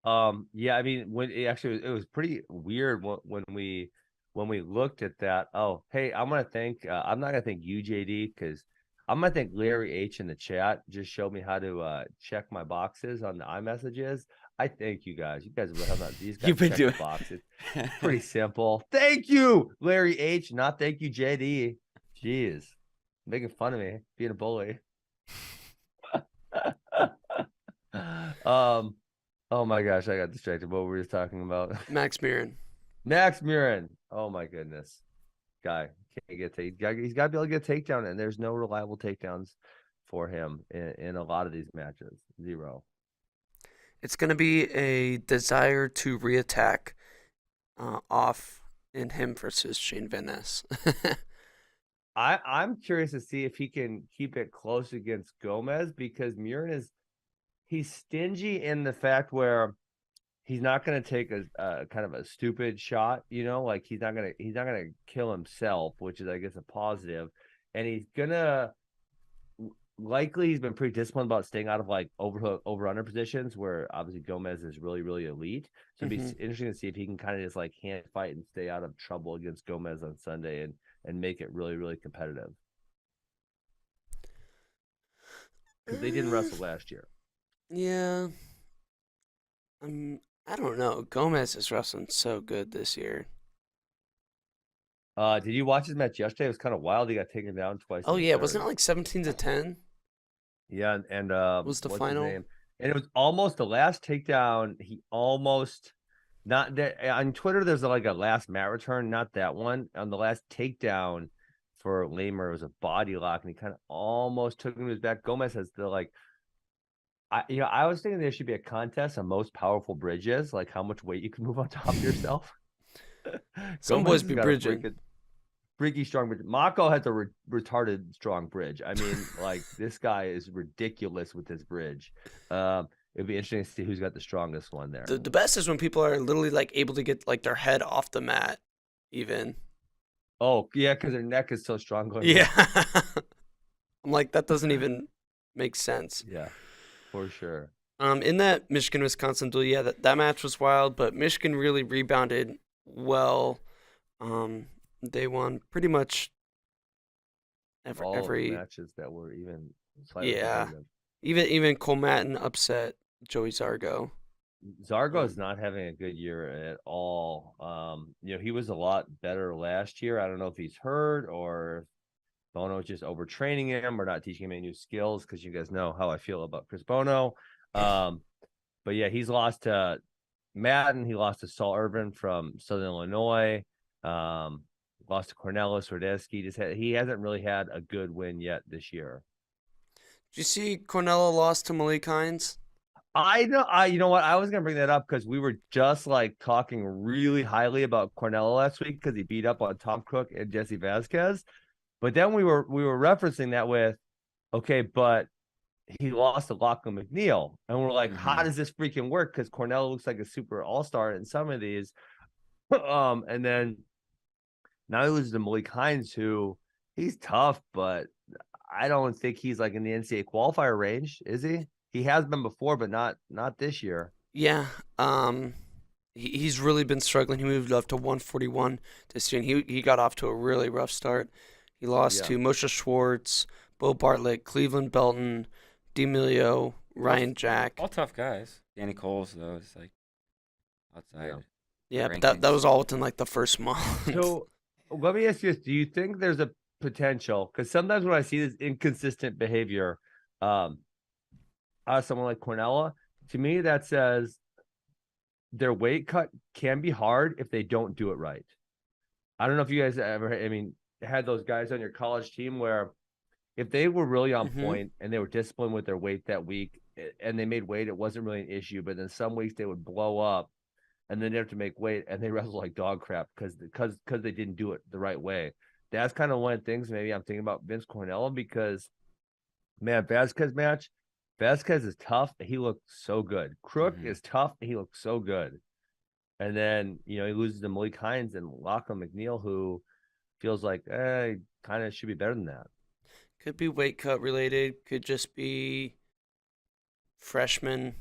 Yeah, I mean, when it was pretty weird when we looked at that. Oh, hey, I'm not gonna thank you, JD, because I'm gonna thank Larry H in the chat. Just showed me how to check my boxes on the iMessages. I thank you guys. You guys have not these guys You've been check doing the boxes. Pretty simple. Thank you, Larry H. Not thank you, JD. Jeez, making fun of me being a bully. Oh my gosh, I got distracted. What were we just talking about? Max Mirren. Max Mirren. Oh my goodness. Guy can't get he's got to be able to get a takedown, and there's no reliable takedowns for him in a lot of these matches. Zero. It's going to be a desire to reattack off in him versus Shane Van Ness. I'm curious to see if he can keep it close against Gomez, because Mirren he's stingy in the fact where he's not going to take a kind of a stupid shot, like he's not going to kill himself, which is, I guess, a positive. And he's he's been pretty disciplined about staying out of like over under positions, where obviously Gomez is really, really elite. So it'd be interesting to see if he can kind of just like hand fight and stay out of trouble against Gomez on Sunday and make it really, really competitive. Because they didn't wrestle last year. Yeah. I don't know. Gomez is wrestling so good this year. Did you watch his match yesterday? It was kind of wild. He got taken down twice. Oh yeah, wasn't it like 17-10? Yeah, and was the final? And it was almost the last takedown. He almost not that on Twitter. There's like a last mat return, not that one. On the last takedown for Lamer, it was a body lock, and he kind of almost took him to his back. Gomez has the like. I was thinking there should be a contest on most powerful bridges, like how much weight you can move on top of yourself. Some boys be bridging. Freaky strong bridge. Mako has a retarded strong bridge. I mean, like this guy is ridiculous with his bridge. It'd be interesting to see who's got the strongest one there. The best is when people are literally like able to get like their head off the mat, even. Oh yeah, because their neck is so strong. Yeah, I'm like, that doesn't even make sense. Yeah, for sure. In that Michigan-Wisconsin duel, yeah, that match was wild, but Michigan really rebounded well. They won pretty much every matches that were even slightly even Cole Matten upset Joey Zargo. Zargo is not having a good year at all. He was a lot better last year. I don't know if he's hurt or if Bono's just overtraining him or not teaching him any new skills, because you guys know how I feel about Chris Bono. But yeah, he's lost to Madden. He lost to Saul Irvin from Southern Illinois. Lost to Cornelis Rodesky. He hasn't really had a good win yet this year. Did you see Cornella lost to Malik Hines? I know. You know what? I was gonna bring that up because we were just like talking really highly about Cornella last week because he beat up on Tom Cook and Jesse Vasquez. But then we were referencing that with, okay, but he lost to Lachlan McNeil, and we're like, how does this freaking work? Because Cornella looks like a super all-star in some of these, and then. Now he loses to Malik Hines, who he's tough, but I don't think he's like in the NCAA qualifier range, is he? He has been before, but not this year. Yeah. He's really been struggling. He moved up to 141 this year, and he got off to a really rough start. He lost to Moshe Schwartz, Bo Bartlett, Cleveland Belton, D'Amelio, Ryan Jack. All tough guys. Danny Coles, though, is like outside. Yeah, but that was all within like the first month. So let me ask you this. Do you think there's a potential? Because sometimes when I see this inconsistent behavior out of someone like Cornella, to me that says their weight cut can be hard if they don't do it right. I don't know if you guys ever, had those guys on your college team where if they were really on point and they were disciplined with their weight that week and they made weight, it wasn't really an issue. But then some weeks they would blow up. And then they have to make weight, and they wrestle like dog crap because they didn't do it the right way. That's kind of one of the things maybe I'm thinking about Vince Cornella, because, man, Vasquez is tough. He looked so good. Crook is tough. He looked so good. And then, he loses to Malik Hines and Lachlan McNeil, who feels like kind of should be better than that. Could be weight cut related. Could just be freshman.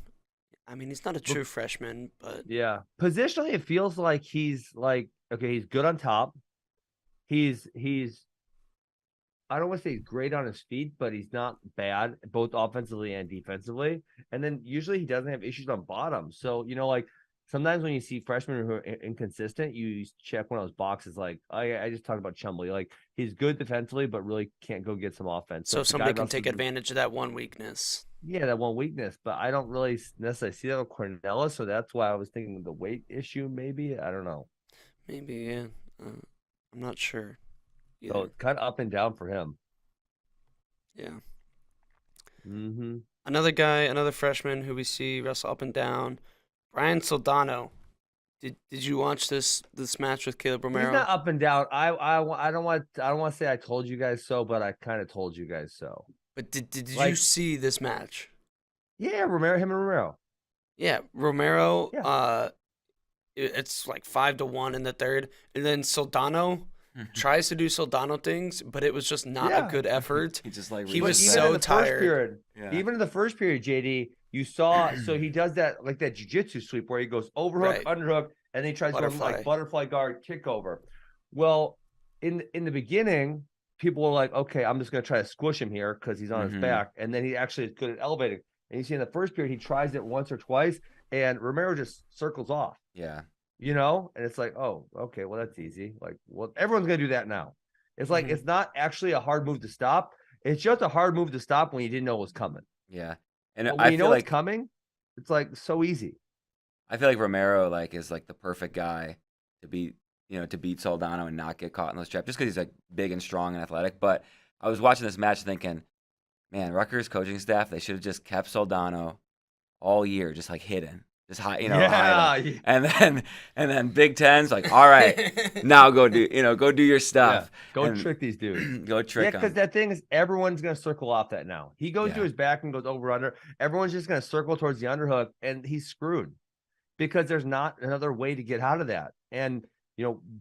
I mean, he's not a true freshman, but yeah, positionally, it feels like he's like, okay, he's good on top. He's I don't want to say he's great on his feet, but he's not bad both offensively and defensively. And then usually he doesn't have issues on bottom. So, like sometimes when you see freshmen who are inconsistent, you check one of those boxes. Like I just talked about Chumley. Like he's good defensively, but really can't go get some offense. So somebody can take advantage of that one weakness. Yeah, that one weakness. But I don't really necessarily see that with Cornella. So that's why I was thinking the weight issue, maybe. I don't know. Maybe, yeah. I'm not sure. Either. So it's kind of up and down for him. Yeah. Mm-hmm. Another freshman who we see wrestle up and down, Brian Soldano. Did you watch this match with Caleb Romero? He's not up and down. I don't want to say I told you guys so, but I kind of told you guys so. But did you see this match? Yeah, him and Romero. Yeah, Romero. Yeah. It's like 5-1 in the third, and then Soldano tries to do Soldano things, but it was just not a good effort. He was so tired. Even in the first period, JD, you saw so he does that like that jiu-jitsu sweep where he goes overhook, underhook, and then he tries to go like butterfly guard, kick over. Well, in the beginning, people were like, okay, I'm just gonna try to squish him here because he's on his back, and then he actually is good at elevating. And you see in the first period, he tries it once or twice, and Romero just circles off. Yeah. And it's like, oh, okay, well, that's easy. Like, well, everyone's going to do that now. It's like, it's not actually a hard move to stop. It's just a hard move to stop when you didn't know it was coming. Yeah. And when you know it's coming, it's like so easy. I feel like Romero is like the perfect guy to beat Soldano and not get caught in those traps just because he's like big and strong and athletic. But I was watching this match thinking, man, Rutgers coaching staff, they should have just kept Soldano all year, just like hidden. Just hide, hide and then Big Ten's like, all right, now go do your stuff. Yeah. Trick these dudes. Go trick them. Because that thing is, everyone's gonna circle off that now. He goes to his back and goes over under. Everyone's just gonna circle towards the underhook, and he's screwed because there's not another way to get out of that. And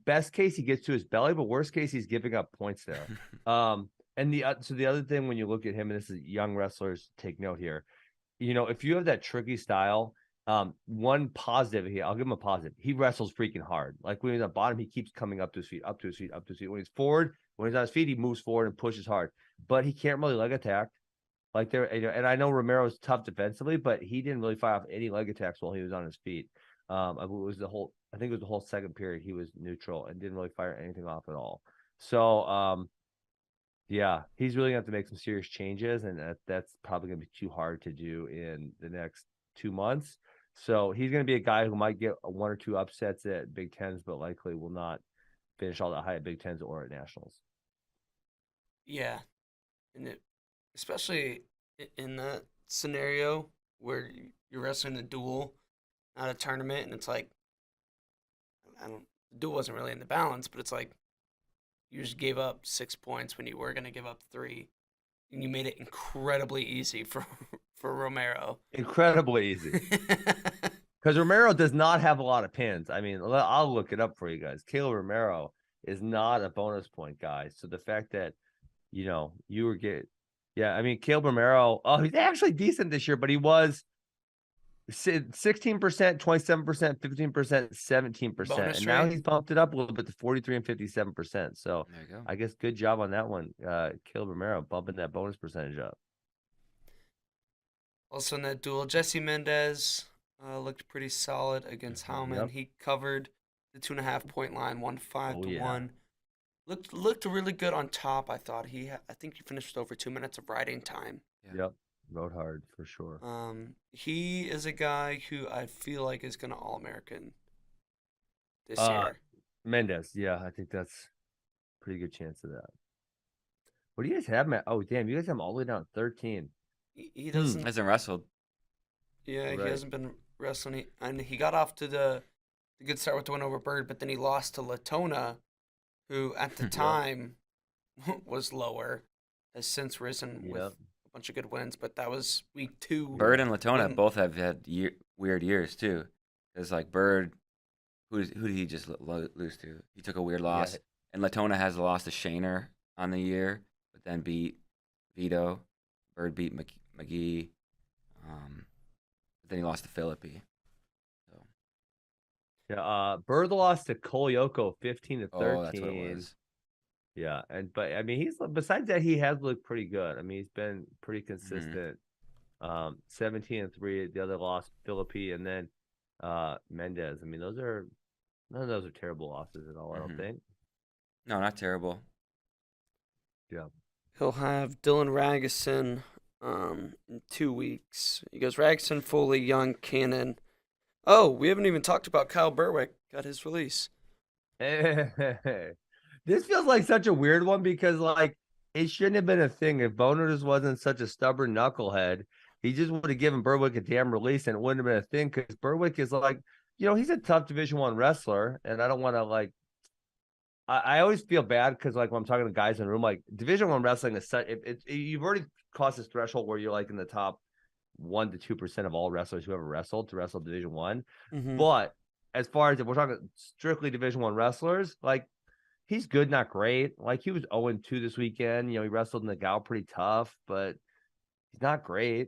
best case he gets to his belly, but worst case he's giving up points there. And the other thing when you look at him, and this is young wrestlers take note here, if you have that tricky style. One positive here, I'll give him a positive. He wrestles freaking hard. Like when he's on bottom, he keeps coming up to his feet, up to his feet, up to his feet. When he's forward, when he's on his feet, he moves forward and pushes hard. But he can't really leg attack. Like there, and I know Romero's tough defensively, but he didn't really fire off any leg attacks while he was on his feet. I think it was the whole second period he was neutral and didn't really fire anything off at all. So yeah, he's really gonna have to make some serious changes, and that's probably gonna be too hard to do in the next 2 months. So he's going to be a guy who might get 1 or 2 upsets at Big Tens, but likely will not finish all that high at Big Tens or at Nationals. Yeah, and especially in that scenario where you're wrestling a duel, not a tournament, and it's like, the duel wasn't really in the balance, but it's like you just gave up 6 points when you were going to give up 3, and you made it incredibly easy for Romero. Incredibly easy. Because Romero does not have a lot of pins. I mean, I'll look it up for you guys. Caleb Romero is not a bonus point guy. So the fact that, you were Caleb Romero, he's actually decent this year, but he was 16%, 27%, 15%, 17%. And now he's bumped it up a little bit to 43 and 57%. So there you go. I guess good job on that one. Caleb Romero bumping that bonus percentage up. Also in that duel, Jesse Mendez looked pretty solid against Howman. Yep. He covered the 2.5 point line, won 5-1. Looked really good on top. I thought I think he finished with over 2 minutes of riding time. Yep, rode hard for sure. He is a guy who I feel like is going to All-American this year. Mendez, yeah, I think that's a pretty good chance of that. What do you guys have, Matt? Oh, damn, you guys have him all the way down 13. He doesn't hasn't wrestled. Yeah, right. He hasn't been wrestling. And he got off to the good start with the win over Bird, but then he lost to Latona, who at the time was lower, has since risen with a bunch of good wins, but that was week 2. Bird and Latona both have had weird years, too. It's like Bird, who did he just lose to? He took a weird loss. And Latona has lost to Shaner on the year, but then beat Vito. Bird beat McGee. But then he lost to Philippi. So. Yeah, Bird lost to Kolyoko 15-13. Oh, that's what it was. Yeah, but I mean, besides that, he has looked pretty good. I mean, he's been pretty consistent. 17-3. The other loss, Philippi, and then Mendez. I mean, none of those are terrible losses at all. I don't think. No, not terrible. Yeah. He'll have Dylan Ragusin in 2 weeks. He goes Ragusin, Foley, Young, Cannon. Oh, we haven't even talked about Kyle Berwick. Got his release. Hey. This feels like such a weird one because, like, it shouldn't have been a thing. If Boner just wasn't such a stubborn knucklehead, he just would have given Berwick a damn release and it wouldn't have been a thing because Berwick is like, he's a tough Division I wrestler. And I don't want to, like, I always feel bad because, like, when I'm talking to guys in the room, like, Division I wrestling is such, you've already crossed this threshold where you're, like, in the top 1% to 2% of all wrestlers who ever wrestled to wrestle Division I. But as far as if we're talking strictly Division I wrestlers, like, he's good, not great. Like, he was 0-2 this weekend. He wrestled in the Gal pretty tough, but he's not great.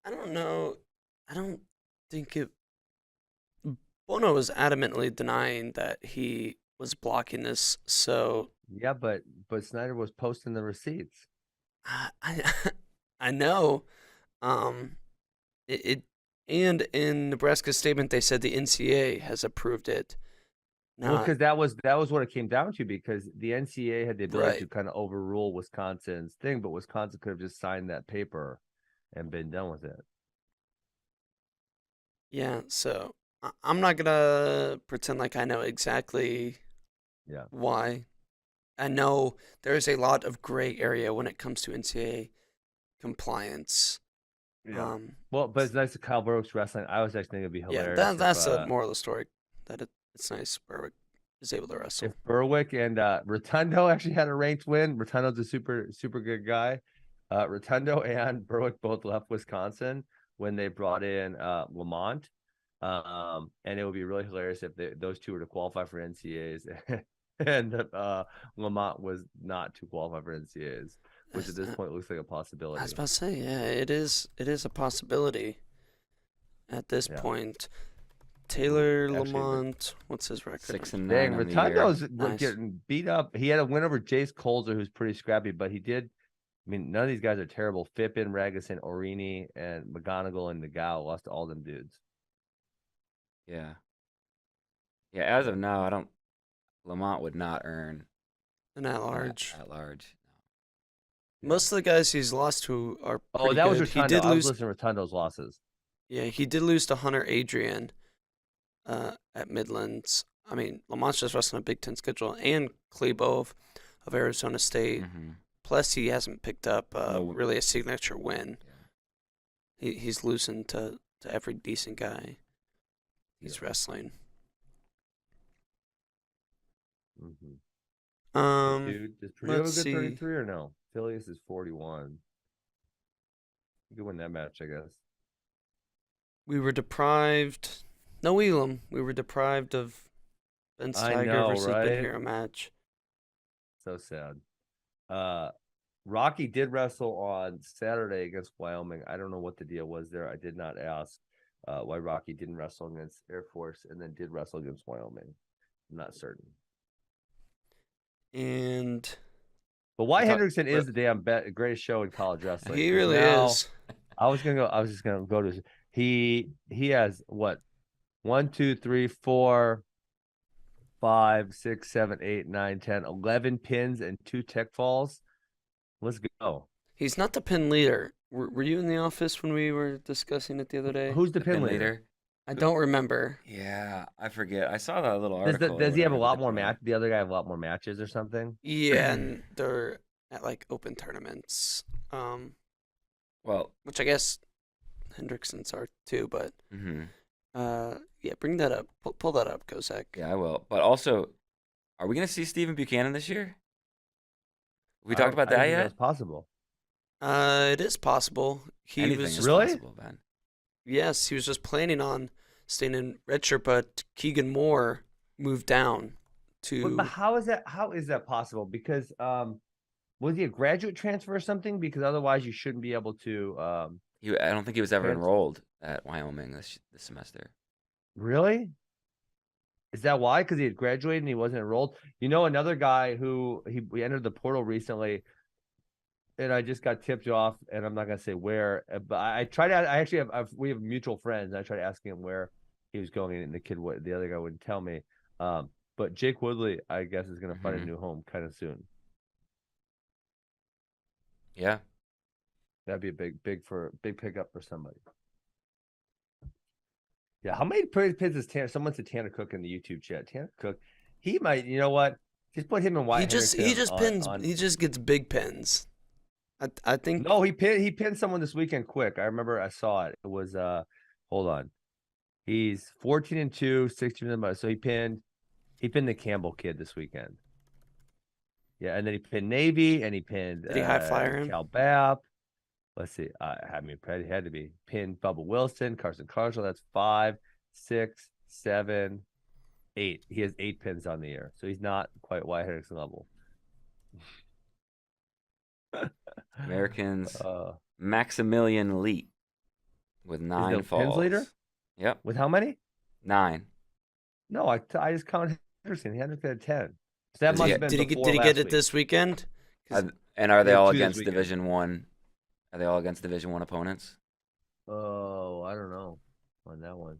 I don't know. I don't think it. Bono was adamantly denying that he was blocking this. So yeah, but Snyder was posting the receipts. I know. And in Nebraska's statement, they said the NCAA has approved it. Well, because that was what it came down to, because the NCAA had the ability to kind of overrule Wisconsin's thing, but Wisconsin could have just signed that paper and been done with it. Yeah, so I'm not gonna pretend like I know exactly why. I know there's a lot of gray area when it comes to NCAA compliance. Yeah. Well, but it's nice that Kyle Berwick's wrestling. I was actually thinking it'd be hilarious. Yeah, that's the moral of the story. That it's nice Berwick is able to wrestle. If Berwick and Rotundo actually had a ranked win, Rotundo's a super, super good guy. Rotundo and Berwick both left Wisconsin when they brought in Lamont. And it would be really hilarious if those two were to qualify for NCAAs and Lamont was not to qualify for NCAAs, which at this point looks like a possibility. I was about to say, yeah, it is a possibility at this point. Taylor Lamont, what's his record? 6-9. Dang, Rotundo's getting beat up. He had a win over Jace Colzer, who's pretty scrappy, but he did. I mean, none of these guys are terrible. Fippen, Ragusin, Orini, and McGonigal and Nagao lost to all them dudes. Yeah. Yeah, as of now, Lamont would not earn an at-large. At-large. No. Most of the guys he's lost to are pretty that was good. Rotundo. I was listening to Rotundo's losses. Yeah, he did lose to Hunter Adrian at Midlands. I mean, Lamont's just wrestling a Big Ten schedule, and Klebo of Arizona State. Plus, he hasn't picked up really a signature win. Yeah. He's losing to every decent guy he's wrestling. Dude, does Purdue have a good 33 or no? Phileas is 41. You could win that match, I guess. We were deprived. No Elam. We were deprived of Ben Steiger versus Ben Hero match. So sad. Rocky did wrestle on Saturday against Wyoming. I don't know what the deal was there. I did not ask why Rocky didn't wrestle against Air Force and then did wrestle against Wyoming. I'm not certain. But Wyatt Hendrickson is the damn greatest show in college wrestling. He really is. I was just gonna go to. He has what? 1, 2, 3, 4, 5, 6, 7, 8, 9, 10, 11 pins and 2 tech falls. Let's go. He's not the pin leader. Were you in the office when we were discussing it the other day? Who's the pin leader? I don't remember. Yeah, I forget. I saw that little article. Does he have a lot more matches? The other guy have a lot more matches or something? Yeah, and they're at like open tournaments. Well, which I guess Hendrickson's are too, but yeah, bring that up. Pull that up, Kozak. Yeah, I will. But also, are we gonna see Stephen Buchanan this year? We talked about that yet? It's possible. It is possible. Anything was just possible, Ben. Yes, he was just planning on staying in redshirt, but Keegan Moore moved down to. But how is that? How is that possible? Because was he a graduate transfer or something? Because otherwise, you shouldn't be able to. I don't think he was ever enrolled at Wyoming this semester. Really? Is that why? Because he had graduated and he wasn't enrolled. You know, another guy who we entered the portal recently, and I just got tipped off, and I'm not gonna say where, but I tried to. I actually we have mutual friends. And I tried asking him where he was going, and the other guy wouldn't tell me. But Jake Woodley, I guess, is gonna find a new home kind of soon. Yeah, that'd be a big pickup for somebody. Yeah, how many pins is Tanner? Someone said Tanner Cook in the YouTube chat. Tanner Cook, he might. You know what? Just put him in Wyatt. He just pins. He just gets big pins. I think. No, he pinned someone this weekend quick. I remember I saw it. It was hold on. He's 14-2, 16. So he pinned the Campbell kid this weekend. Yeah, and then he pinned Navy, and he pinned Did he high flyer him? Cal Bapp. Let's see. I mean, it had to be pinned Bubba Wilson, Carson Carshall. That's 5, 6, 7, 8. He has 8 pins on the year, so he's not quite Wyatt Henderson level. Americans Maximilian Leet with 9 falls. Pins leader? Yep. With how many? 9. No, I just counted Henderson. He had 10. So that must have been did he get it this weekend? And are they all against Division 1? Are they all against Division 1 opponents? Oh, I don't know on that one.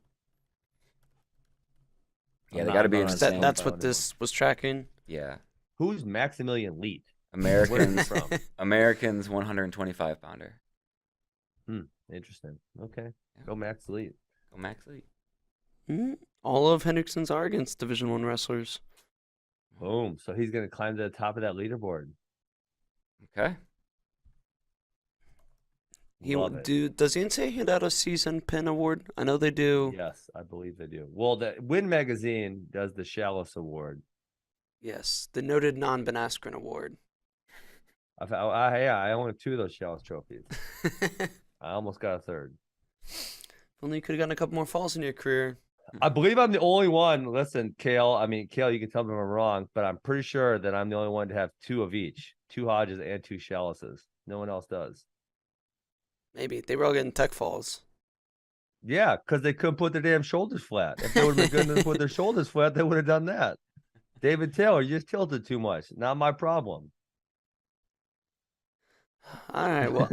Yeah, they got to be in the same. That's what this was tracking. Yeah. Who's Maximilian Leet? Americans from Americans 125 pounder. Interesting. Okay. Go Max Leet. Go Max Leet. All of Hendrickson's are against Division 1 wrestlers. Boom. So he's gonna climb to the top of that leaderboard. Okay. Does the NCAA hand out a season pin award? I know they do. Yes, I believe they do. Well, the Win Magazine does the Chalice Award. Yes, the noted non-Ben Askren award. I only have 2 of those Chalice trophies. I almost got a third. Only you could have gotten a couple more falls in your career. I believe I'm the only one. Listen, Kale. I mean, Kale, you can tell me if I'm wrong, but I'm pretty sure that I'm the only one to have 2 of each: 2 Hodges and 2 Chalices. No one else does. Maybe they were all getting tech falls. Yeah, because they couldn't put their damn shoulders flat. If they would have been good enough to put their shoulders flat, they would have done that. David Taylor, you just tilted too much. Not my problem. All right. Well,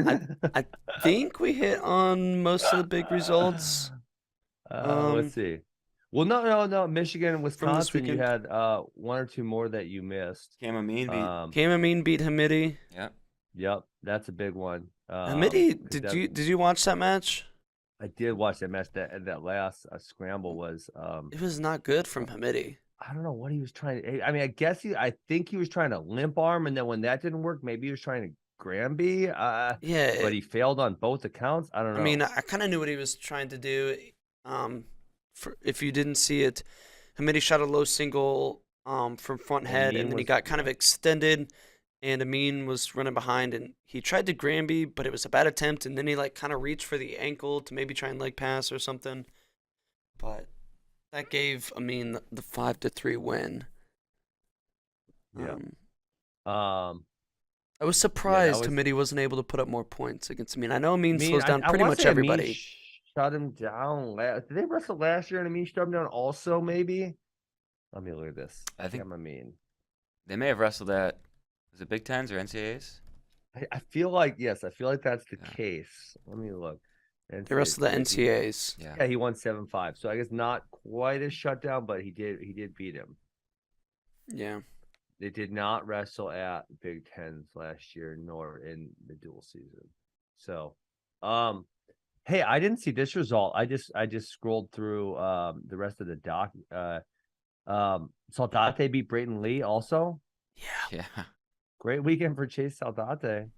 I think we hit on most of the big results. Let's see. Well, no. Michigan and Wisconsin, you had 1 or 2 more that you missed. Cam Amin beat Hamidi. Yep, that's a big one. Hamidi, did you watch that match? I did watch that match. That last scramble was it was not good from Hamidi. I don't know what he was trying to. I mean, I think he was trying to limp arm, and then when that didn't work, maybe he was trying to Granby. But he failed on both accounts. I don't know. I mean, I kind of knew what he was trying to do. If you didn't see it, Hamidi shot a low single from front head, and then he got kind of extended, and Amin was running behind, and he tried to Granby, but it was a bad attempt, and then he kind of reached for the ankle to maybe try and leg pass or something, but that gave Amin the 5-3 win. Yeah. I was surprised Hamidi wasn't able to put up more points against Amin. I know Amin slows down pretty much everybody. Amin shut him down. Did they wrestle last year and Amin shut him down also, maybe? Let me look at this. I think Amin. They may have wrestled at, is it Big Tens or NCAAs? I feel like, yes, that's the case. Let me look. They wrestled at NCAAs. Yeah, he won 7-5. So I guess not quite a shutdown, but he did beat him. Yeah. They did not wrestle at Big Tens last year, nor in the dual season. So, hey, I didn't see this result. I just scrolled through the rest of the doc. Saldate beat Brayton Lee also. Yeah. Great weekend for Chase Saldate.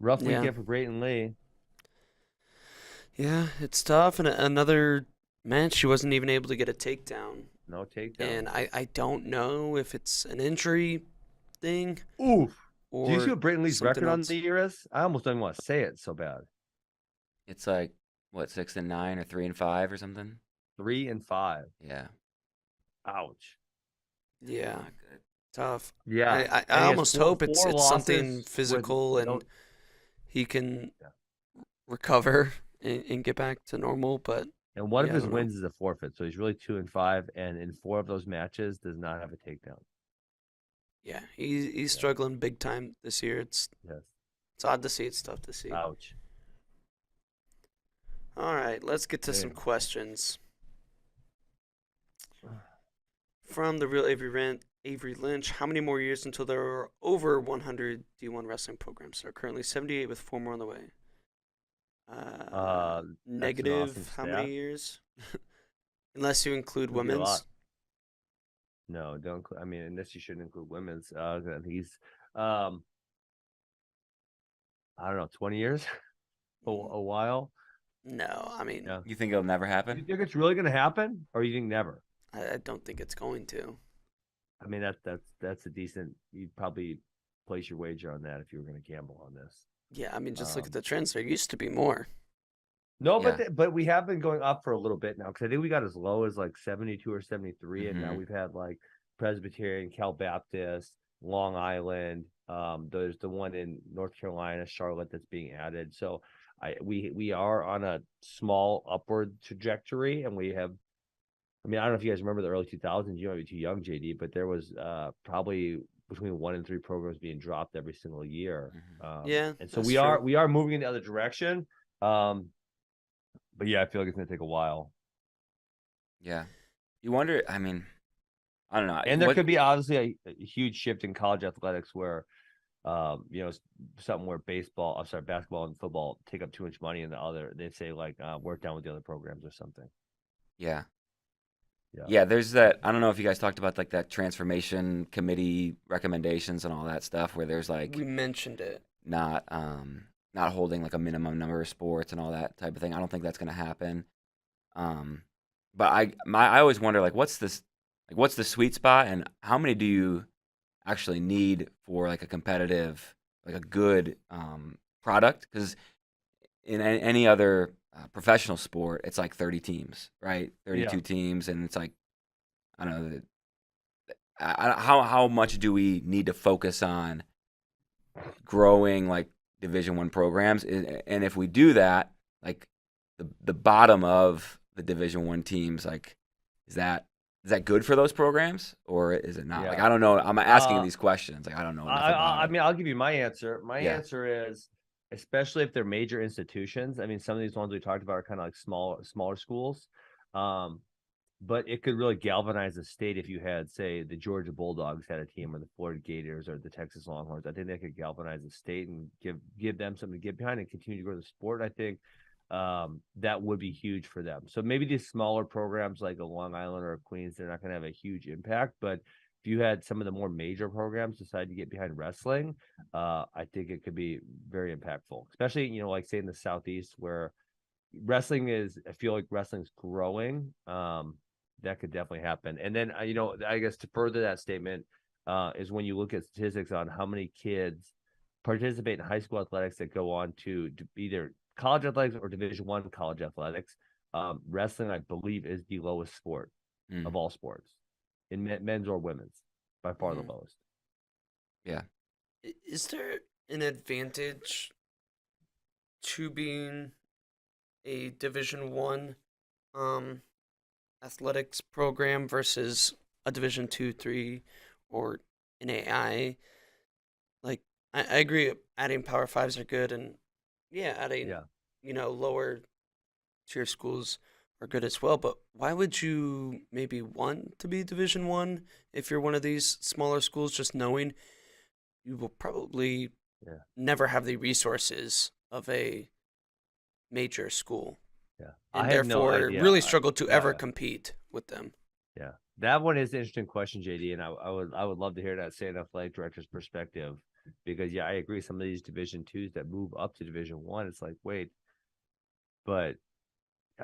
Rough weekend for Brayton Lee. Yeah, it's tough. And another match, he wasn't even able to get a takedown. No takedown. And I don't know if it's an injury thing. Oof. Do you see what Brayton Lee's record on the year is? I almost don't want to say it so bad. It's like, what, 6-9 or 3-5 or something? 3-5. Yeah. Ouch. Yeah, tough. Yeah, I and he has almost hope it's four something losses physical and he can recover and get back to normal. But and one of I his don't know. wins is a forfeit, so he's really 2-5, and in 4 of those matches does not have a takedown. Yeah, he's struggling big time this year. It's odd to see. It's tough to see. Ouch. All right, let's get to some questions. From the real Avery Lynch, how many more years until there are over 100 D1 wrestling programs? There are currently 78 with 4 more on the way. Negative awesome how many years? Unless you include women's. No, don't. I mean, unless you shouldn't include women's. He's, I don't know, 20 years, a while. No, I mean, you think it'll never happen? You think it's really going to happen, or you think never? I don't think it's going to. I mean, that's a decent. You'd probably place your wager on that if you were going to gamble on this. Yeah, I mean, just look at the trends. There used to be more. No, but we have been going up for a little bit now, because I think we got as low as like 72 or 73, and now we've had like Presbyterian, Cal Baptist, Long Island. There's the one in North Carolina, Charlotte, that's being added. So we are on a small upward trajectory, and we have. I mean, I don't know if you guys remember the early 2000s. You might be too young, JD, but there was probably between 1 and 3 programs being dropped every single year. And so we are moving in the other direction. But yeah, I feel like it's going to take a while. Yeah. You wonder, I mean, I don't know. And there could be obviously a huge shift in college athletics where, something where basketball and football take up too much money, and they say like, work down with the other programs or something. Yeah. Yeah, there's that. I don't know if you guys talked about like that transformation committee recommendations and all that stuff, where there's like, we mentioned it, not holding like a minimum number of sports and all that type of thing. I don't think that's going to happen. But I always wonder, like, what's the sweet spot, and how many do you actually need for like a competitive, like a good product? Because in any other professional sport, it's like 30 teams, right? 32 teams, and it's like, I don't know, how much do we need to focus on growing like Division I programs? And if we do that, like the bottom of the Division I teams, like is that good for those programs, or is it not? Like, I don't know. I'm asking these questions. Like, I don't know. I mean, I'll give you my answer. My answer is, especially if they're major institutions. I mean, some of these ones we talked about are kind of like smaller schools. But it could really galvanize the state if you had, say, the Georgia Bulldogs had a team, or the Florida Gators, or the Texas Longhorns. I think they could galvanize the state and give them something to get behind and continue to grow the sport. I think that would be huge for them. So maybe these smaller programs like a Long Island or a Queens, they're not going to have a huge impact. But if you had some of the more major programs decide to get behind wrestling, I think it could be very impactful, especially, like say in the Southeast, where I feel like wrestling's growing. That could definitely happen. And then, I guess to further that statement, is when you look at statistics on how many kids participate in high school athletics that go on to either college athletics or Division I college athletics. Wrestling, I believe, is the lowest sport of all sports, in men's or women's, by far the lowest. Yeah. Is there an advantage to being a Division I athletics program versus a Division II, III, or an AI? Like, I agree, adding Power Fives are good, and adding lower tier schools are good as well. But why would you maybe want to be Division I if you're one of these smaller schools, just knowing you will probably never have the resources of a major school? Yeah, and therefore really struggle to ever compete with them. Yeah, that one is an interesting question, JD, and I would love to hear that state athletic director's perspective, because I agree. Some of these Division IIs that move up to Division I, it's like, wait, but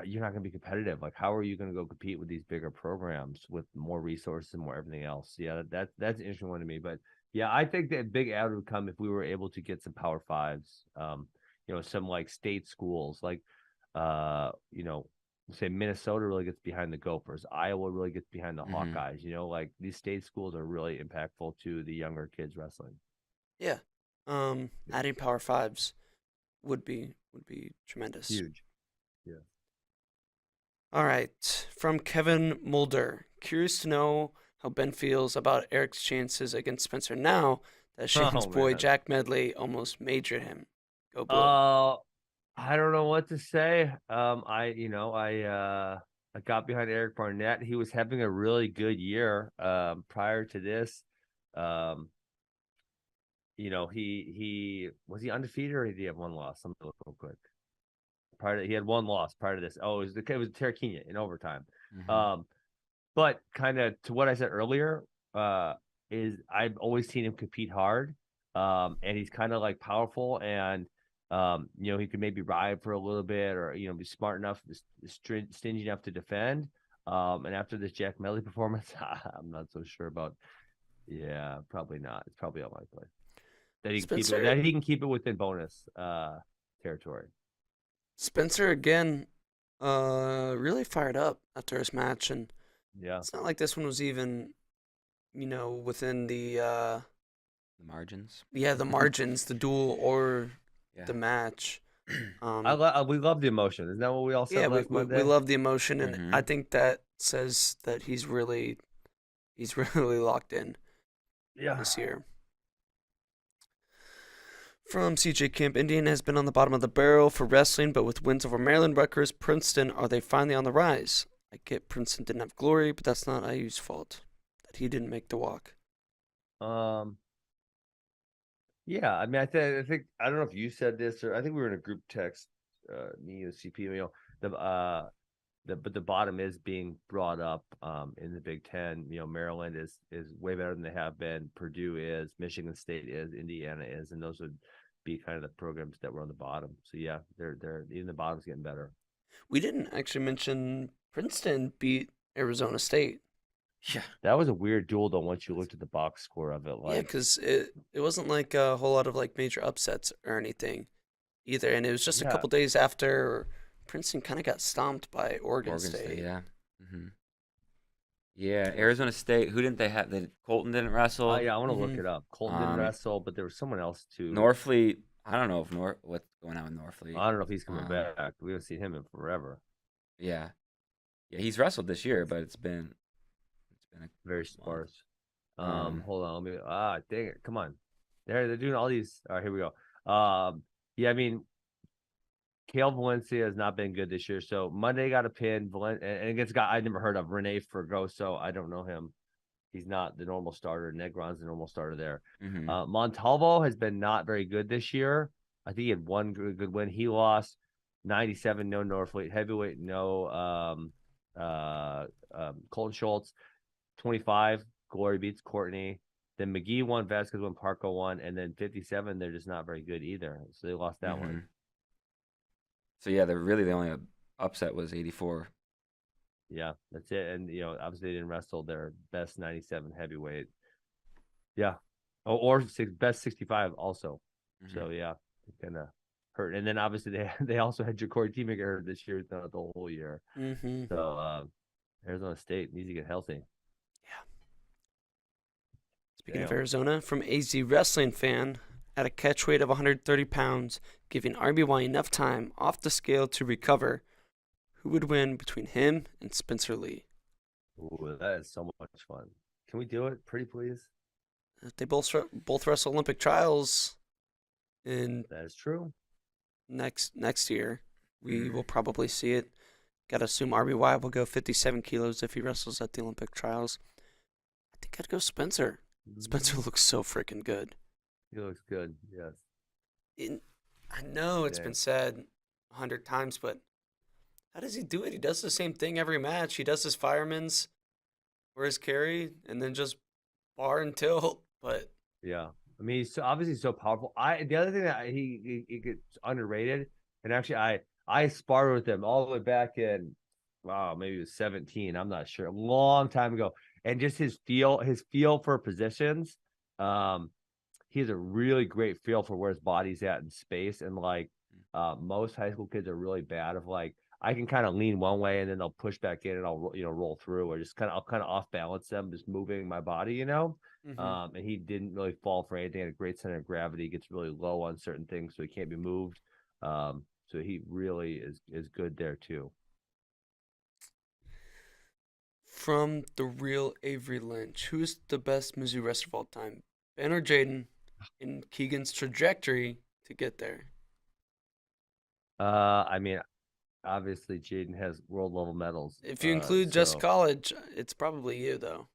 you're not going to be competitive. Like, how are you going to go compete with these bigger programs with more resources and more everything else? Yeah, that's an interesting one to me. But yeah, I think that big add would come if we were able to get some Power Fives. Some like state schools, like say Minnesota really gets behind the Gophers. Iowa really gets behind the Hawkeyes. You know, like these state schools are really impactful to the younger kids wrestling. Yeah. Adding Power Fives would be tremendous. Huge. Yeah. All right. From Kevin Mulder. Curious to know how Ben feels about Eric's chances against Spencer now that Shane's boy Jack Medley almost majored him. Go Blue. I don't know what to say. I got behind Eric Barnett. He was having a really good year prior to this. He was he undefeated or did he have one loss? Let me look real quick. He had one loss prior to this. Oh, it was Terraquina in overtime. But kind of to what I said earlier, is I've always seen him compete hard. And he's kind of like powerful and he could maybe ride for a little bit or be smart enough, stingy enough to defend. And after this Jack Medley performance, I'm not so sure about. Yeah, probably not. It's probably unlikely that he can keep it within bonus territory. Spencer again, really fired up after his match, and it's not like this one was even, within the margins. Yeah, the margins, the duel or the match. We love the emotion. Isn't that what we all said last Monday? We love the emotion, and I think that says that he's really locked in. This year. From CJ Camp, Indiana has been on the bottom of the barrel for wrestling, but with wins over Maryland, Rutgers, Princeton, are they finally on the rise? I get Princeton didn't have glory, but that's not IU's fault that he didn't make the walk. Yeah, I mean, I think I don't know if you said this or I think we were in a group text, me and CP. But the bottom is being brought up in the Big Ten. Maryland is way better than they have been. Purdue is, Michigan State is, Indiana is, and those would be kind of the programs that were on the bottom. So yeah, they're even the bottom's getting better. We didn't actually mention Princeton beat Arizona State. Yeah, that was a weird duel though. Once you looked at the box score of it, because it wasn't like a whole lot of like major upsets or anything either, and it was just a couple days after Princeton kind of got stomped by Oregon State. Yeah. Yeah, Arizona State. Who didn't they have? Colton didn't wrestle. I want to look it up. Colton didn't wrestle, but there was someone else too. Norfleet. I don't know if what's going on with Norfleet. I don't know if he's coming back. We haven't seen him in forever. Yeah, he's wrestled this year, but it's been very sparse. Hold on. Dang it! Come on, they're doing all these. All right, here we go. I mean, Kale Valencia has not been good this year. So Monday got a pin, and against a guy I never heard of, Rene Fergoso. I don't know him. He's not the normal starter. Negron's the normal starter there. Montalvo has been not very good this year. I think he had one good win. He lost 97, no Norfleet. Heavyweight, no Colton Schultz. 25, Glory beats Courtney. Then McGee won, Vasquez won, Parco won. And then 57, they're just not very good either. So they lost that one. So yeah, the only upset was 84. Yeah, that's it. And obviously they didn't wrestle their best 97 heavyweight. Yeah, or best 65 also. So yeah, it kind of hurt. And then obviously they also had Ja'Cory T. hurt this year, the whole year. So Arizona State needs to get healthy. Yeah. Speaking of Arizona, from AZ Wrestling fan. At a catch weight of 130 pounds, giving RBY enough time off the scale to recover, who would win between him and Spencer Lee? Ooh, that is so much fun. Can we do it? Pretty please? They both wrestle Olympic trials in that is true. Next year. We will probably see it. Gotta assume RBY will go 57 kilos if he wrestles at the Olympic trials. I think I'd go Spencer. Spencer looks so freaking good. He looks good, yes. I know it's been said 100 times, but how does he do it? He does the same thing every match. He does his fireman's or his carry, and then just bar and tilt. But yeah, I mean, he's obviously so powerful. The other thing that he gets underrated, and actually I sparred with him all the way back in, maybe it was 17. I'm not sure, a long time ago, and just his feel for positions. He has a really great feel for where his body's at in space. And most high school kids are really bad of I can kind of lean one way and then they'll push back in and I'll roll through, or just I'll kind of off balance them, just moving my body, And he didn't really fall for anything. Had a great center of gravity, gets really low on certain things, so he can't be moved. So he really is good there too. From the real Avery Lynch, who's the best Mizzou wrestler of all time, Ben or Jaden, in Keegan's trajectory to get there? I mean, obviously Jaden has world level medals. If you include just college, it's probably you though.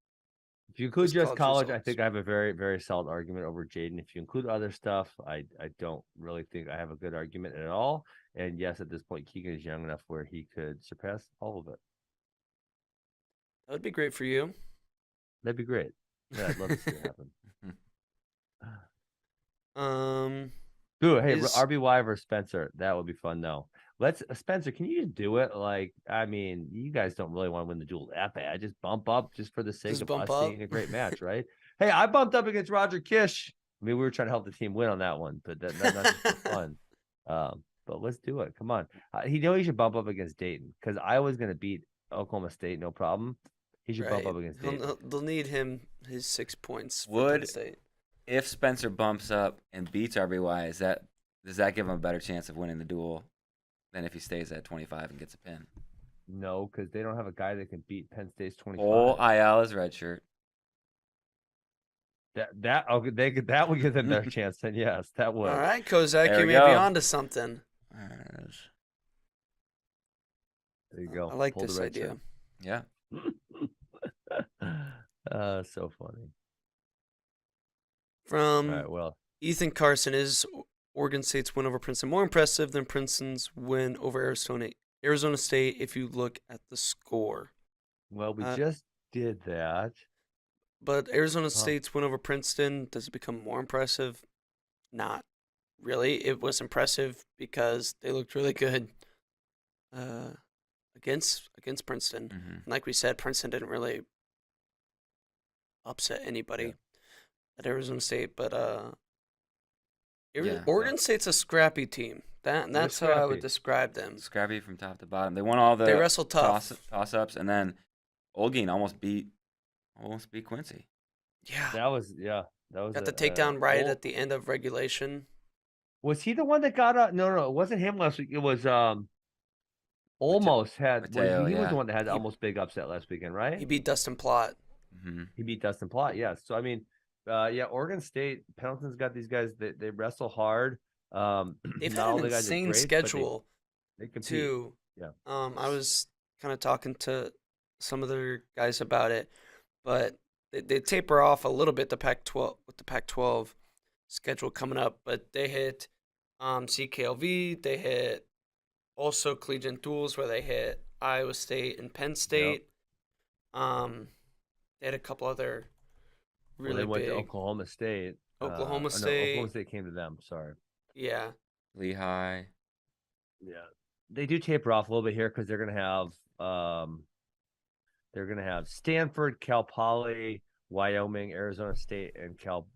If you include just college, I think I have a very, very solid argument over Jaden. If you include other stuff, I don't really think I have a good argument at all. And yes, at this point, Keegan is young enough where he could surpass all of it. That would be great for you. That'd be great. Yeah, I'd love to see it happen. Dude, hey, RBY versus Spencer. That would be fun, though. Spencer, can you just do it? Like, I mean, you guys don't really want to win the duel that bad. Just bump up just for the sake of us seeing a great match, right? Hey, I bumped up against Roger Kish. I mean, we were trying to help the team win on that one, but that's not just for fun. But let's do it. Come on. He should bump up against Dayton because Iowa's going to beat Oklahoma State, no problem. He should bump up against Dayton. They'll need him his 6 points for Penn State. If Spencer bumps up and beats RBY, does that give him a better chance of winning the duel than if he stays at 25 and gets a pin? No, because they don't have a guy that can beat Penn State's 25. Oh, Ayala's red shirt. That would give them a better chance. Then yes, that would. All right, Kozak, you may be onto something. There you go. I like this idea. Shirt. Yeah. So funny. From Ethan Carson, is Oregon State's win over Princeton more impressive than Princeton's win over Arizona State if you look at the score? Well, we just did that. But Arizona State's win over Princeton, does it become more impressive? Not really. It was impressive because they looked really good against Princeton. Mm-hmm. Like we said, Princeton didn't really upset anybody at Arizona State, but Oregon State's a scrappy team. That's how I would describe them. Scrappy from top to bottom. They won all the wrestle tough toss-ups, and then Olguin almost beat Quincy. Yeah, that was got the takedown right at the end of regulation. Was he the one that got up? No, it wasn't him last week. It was almost had. Mateo, he was the one that had the almost big upset last weekend, right? He beat Dustin Plott. Mm-hmm. He beat Dustin Plott. Yes. So I mean, Oregon State, Pendleton's got these guys that they wrestle hard. They've had an insane schedule they compete. Too. Yeah. I was kind of talking to some of their guys about it, but they taper off a little bit with the Pac-12 schedule coming up. But they hit CKLV, they hit also collegiate duels where they hit Iowa State and Penn State. Yep. They had a couple other really they went big. To Oklahoma State. Oklahoma State. Oklahoma State came to them. Sorry. Yeah. Lehigh. Yeah, they do taper off a little bit here because they're gonna have Stanford, Cal Poly, Wyoming, Arizona State, and Cal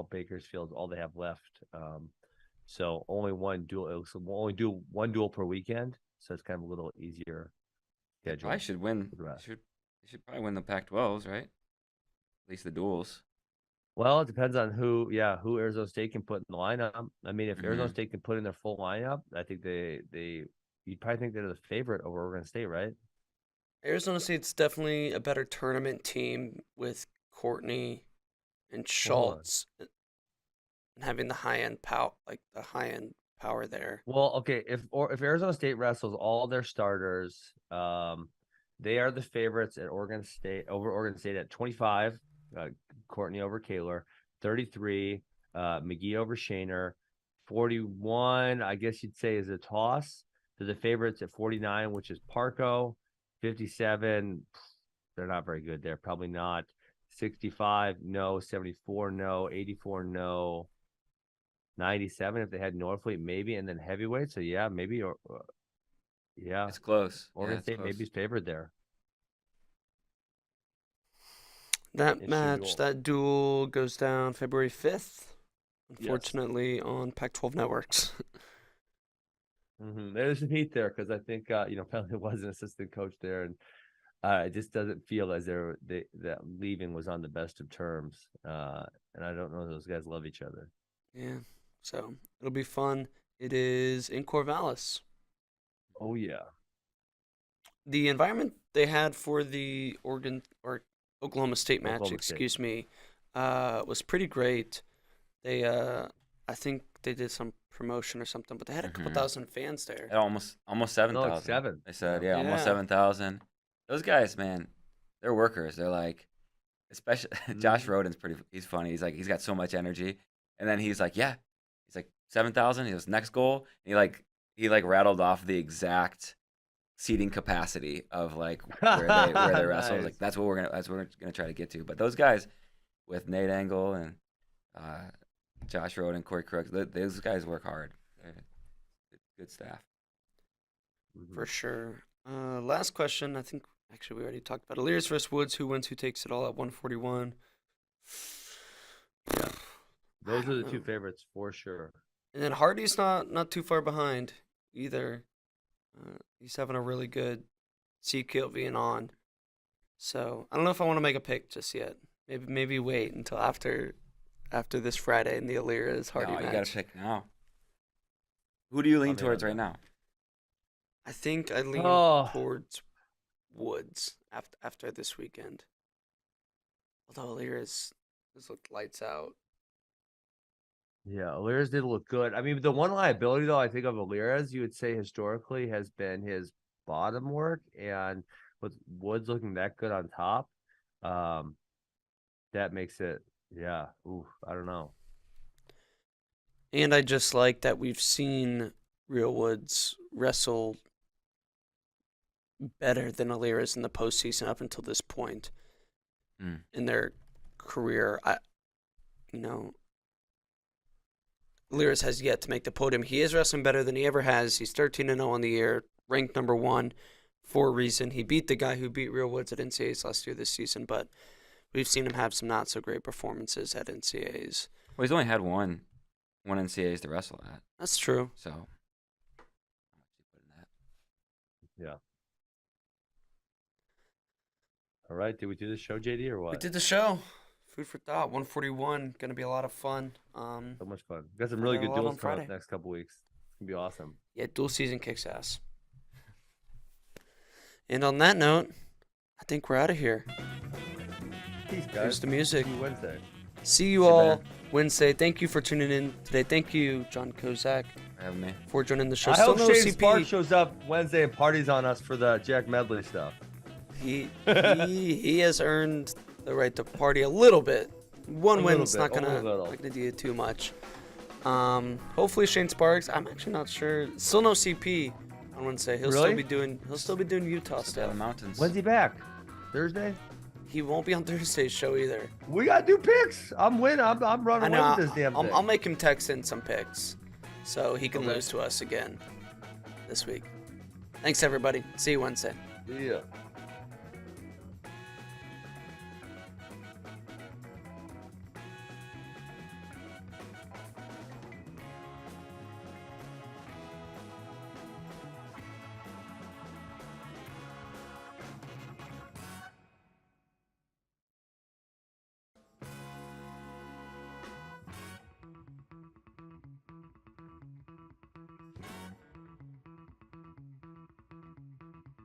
Bakersfield. All they have left. So only one duel. So we'll only do one duel per weekend. So it's kind of a little easier schedule. I should win. They should probably win the Pac-12s, right? At least the duels. Well, it depends on who Arizona State can put in the lineup. I mean, if Arizona State can put in their full lineup, I think you'd probably think they're the favorite over Oregon State, right? Arizona State's definitely a better tournament team with Courtney and Schultz and having the high-end power there. Well, okay, if Arizona State wrestles all their starters, they are the favorites at Oregon State at 25. Courtney over Kaler, 33. McGee over Shaner, 41. I guess you'd say is a toss. They're the favorites at 49, which is Parco. 57. They're not very good there. Probably not. 65. No. 74. No. 84. No. 97 if they had Norfleet maybe, and then heavyweight. So yeah, maybe. Yeah, it's close. Oregon State maybe is favored there. That duel goes down February 5th, unfortunately, on Pac-12 networks. There's some heat there because I think Penley was an assistant coach there, and it just doesn't feel as that leaving was on the best of terms. And I don't know if those guys love each other. Yeah, so it'll be fun. It is in Corvallis. Oh yeah. The environment they had for the Oklahoma State match, was pretty great. They, I think they did some promotion or something, but they had a couple thousand fans there. Almost 7,000. Like 7. They said, almost 7,000. Those guys, man, they're workers. They're like, especially Josh Roden's he's funny. He's got so much energy, and then he's like 7,000. He goes next goal. And he rattled off the exact seating capacity of where they wrestle. Nice. Like that's what we're gonna try to get to. But those guys with Nate Angle and Josh Roden, Corey Crooks, those guys work hard. They're good staff. For sure. Last question. I think actually we already talked about Alirez versus Woods. Who wins? Who takes it all at 141? Yeah, those are the two favorites for sure. And then Hardy's not too far behind either. He's having a really good CQLV on. So I don't know if I want to make a pick just yet. Maybe wait until after this Friday in the Alirez Hardy match. You got to pick now. Who do you lean towards right now? I think I lean towards Woods after this weekend. Although Alirez has looked lights out. Yeah, Alirez did look good. I mean, the one liability, though, I think of Alirez, you would say historically has been his bottom work. And with Woods looking that good on top, that makes it, I don't know. And I just like that we've seen Real Woods wrestle better than Alirez in the postseason up until this point in their career. Alirez has yet to make the podium. He is wrestling better than he ever has. He's 13-0 on the year, ranked number 1 for a reason. He beat the guy who beat Real Woods at NCAAs last year this season, but we've seen him have some not so great performances at NCAAs. Well, he's only had one NCAAs to wrestle at. That's true. So, how much you put in that? Yeah. All right, did we do the show, JD, or what? We did the show. Food for thought. 141. Going to be a lot of fun. So much fun. Got some really good duels coming up next couple weeks. It's going to be awesome. Yeah, dual season kicks ass. And on that note, I think we're out of here. Peace, guys. Here's the music. See you Wednesday. See you all Wednesday. Thank you for tuning in today. Thank you, Jon Kozak, for having me. For joining the show. I hope Shane Sparks shows up Wednesday and parties on us for the Jack Medley stuff. He has earned the right to party a little bit. One win's not gonna do too much. Hopefully Shane Sparks. I'm actually not sure. Still no CP on Wednesday. He'll still be doing Utah stuff. Mountains. When's he back? Thursday? He won't be on Thursday's show either. We gotta do picks. I'm running away with this damn thing. I'll make him text in some picks so he can lose to us again this week. Thanks everybody. See you Wednesday. See ya.